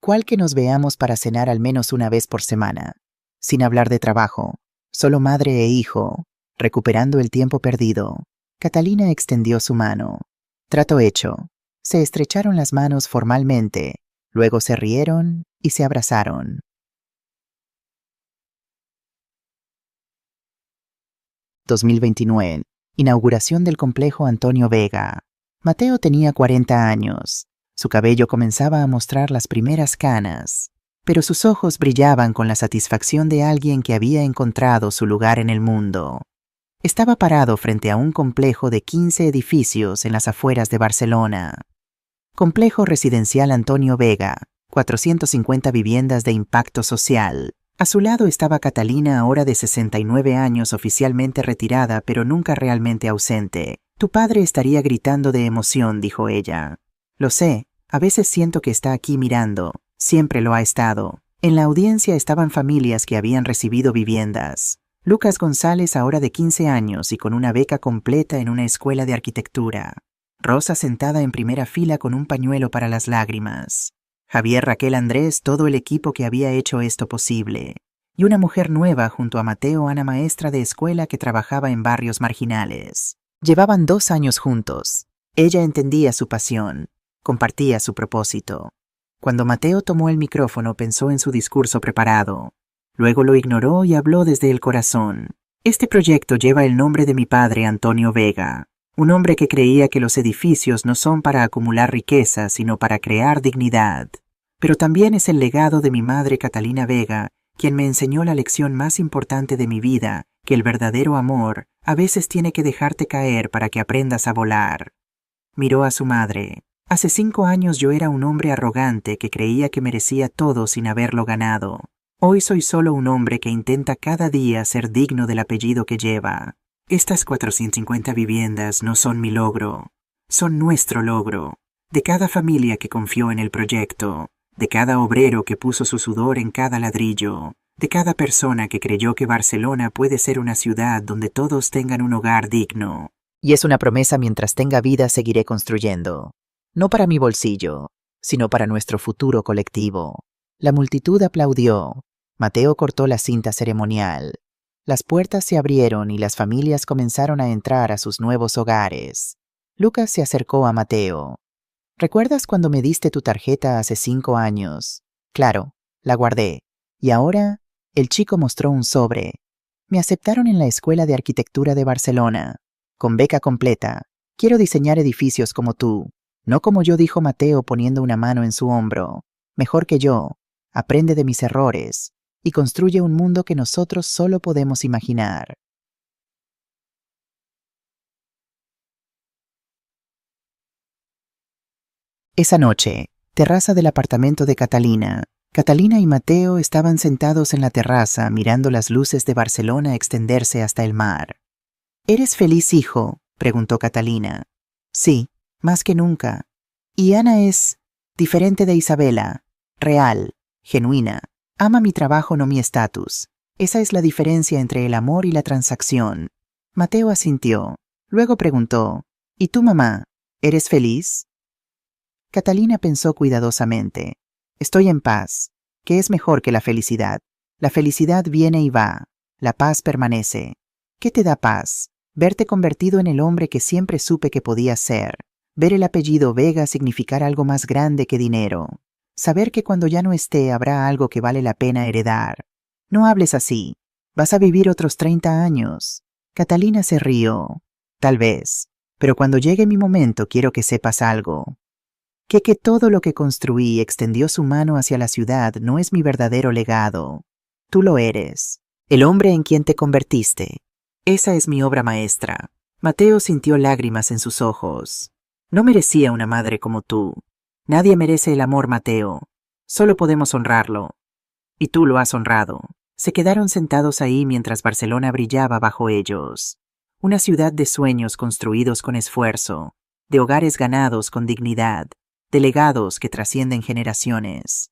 ¿Cuál? Que nos veamos para cenar al menos una vez por semana. Sin hablar de trabajo, solo madre e hijo, recuperando el tiempo perdido. Catalina extendió su mano. Trato hecho. Se estrecharon las manos formalmente, luego se rieron y se abrazaron. ...2029... Inauguración del complejo Antonio Vega. Mateo tenía 40 años. Su cabello comenzaba a mostrar las primeras canas, pero sus ojos brillaban con la satisfacción de alguien que había encontrado su lugar en el mundo. Estaba parado frente a un complejo de 15 edificios en las afueras de Barcelona. Complejo residencial Antonio Vega, 450 viviendas de impacto social. A su lado estaba Catalina, ahora de 69 años, oficialmente retirada, pero nunca realmente ausente. Tu padre estaría gritando de emoción, dijo ella. Lo sé, a veces siento que está aquí mirando. Siempre lo ha estado. En la audiencia estaban familias que habían recibido viviendas. Lucas González, ahora de 15 años y con una beca completa en una escuela de arquitectura. Rosa sentada en primera fila con un pañuelo para las lágrimas. Javier, Raquel, Andrés, todo el equipo que había hecho esto posible. Y una mujer nueva junto a Mateo, Ana, maestra de escuela que trabajaba en barrios marginales. Llevaban 2 años juntos. Ella entendía su pasión, compartía su propósito. Cuando Mateo tomó el micrófono pensó en su discurso preparado. Luego lo ignoró y habló desde el corazón. Este proyecto lleva el nombre de mi padre, Antonio Vega. Un hombre que creía que los edificios no son para acumular riqueza, sino para crear dignidad. Pero también es el legado de mi madre, Catalina Vega, quien me enseñó la lección más importante de mi vida, que el verdadero amor a veces tiene que dejarte caer para que aprendas a volar. Miró a su madre. Hace 5 años yo era un hombre arrogante que creía que merecía todo sin haberlo ganado. Hoy soy solo un hombre que intenta cada día ser digno del apellido que lleva. Estas 450 viviendas no son mi logro, son nuestro logro, de cada familia que confió en el proyecto, de cada obrero que puso su sudor en cada ladrillo, de cada persona que creyó que Barcelona puede ser una ciudad donde todos tengan un hogar digno. Y es una promesa: mientras tenga vida seguiré construyendo, no para mi bolsillo, sino para nuestro futuro colectivo. La multitud aplaudió. Mateo cortó la cinta ceremonial. Las puertas se abrieron y las familias comenzaron a entrar a sus nuevos hogares. Lucas se acercó a Mateo. ¿Recuerdas cuando me diste tu tarjeta hace 5 años? Claro, la guardé. Y ahora, el chico mostró un sobre. Me aceptaron en la Escuela de Arquitectura de Barcelona, con beca completa. Quiero diseñar edificios como tú, no como yo, dijo Mateo poniendo una mano en su hombro. Mejor que yo. Aprende de mis errores y construye un mundo que nosotros solo podemos imaginar. Esa noche, terraza del apartamento de Catalina. Catalina y Mateo estaban sentados en la terraza mirando las luces de Barcelona extenderse hasta el mar. ¿Eres feliz, hijo?, preguntó Catalina. Sí, más que nunca. Y Ana es diferente de Isabela, real, genuina. Ama mi trabajo, no mi estatus. Esa es la diferencia entre el amor y la transacción. Mateo asintió. Luego preguntó, ¿y tú, mamá, eres feliz? Catalina pensó cuidadosamente. Estoy en paz. ¿Qué es mejor que la felicidad? La felicidad viene y va. La paz permanece. ¿Qué te da paz? Verte convertido en el hombre que siempre supe que podía ser. Ver el apellido Vega significar algo más grande que dinero. Saber que cuando ya no esté habrá algo que vale la pena heredar. No hables así. Vas a vivir otros 30 años. Catalina se rió. Tal vez. Pero cuando llegue mi momento quiero que sepas algo. Que todo lo que construí extendió su mano hacia la ciudad no es mi verdadero legado. Tú lo eres. El hombre en quien te convertiste. Esa es mi obra maestra. Mateo sintió lágrimas en sus ojos. No merecía una madre como tú. Nadie merece el amor, Mateo. Solo podemos honrarlo. Y tú lo has honrado. Se quedaron sentados ahí mientras Barcelona brillaba bajo ellos. Una ciudad de sueños construidos con esfuerzo, de hogares ganados con dignidad, de legados que trascienden generaciones.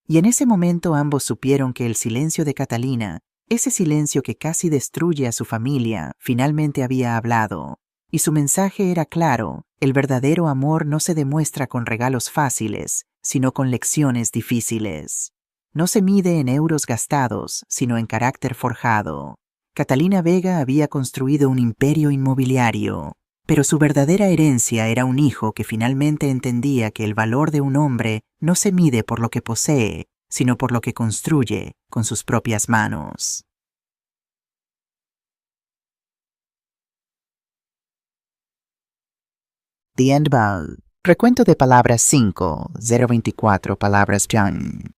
Y en ese momento ambos supieron que el silencio de Catalina, ese silencio que casi destruye a su familia, finalmente había hablado. Y su mensaje era claro: el verdadero amor no se demuestra con regalos fáciles, sino con lecciones difíciles. No se mide en euros gastados, sino en carácter forjado. Catalina Vega había construido un imperio inmobiliario, pero su verdadera herencia era un hijo que finalmente entendía que el valor de un hombre no se mide por lo que posee, sino por lo que construye con sus propias manos. The End Ball. Recuento de palabras 5, 024 palabras John.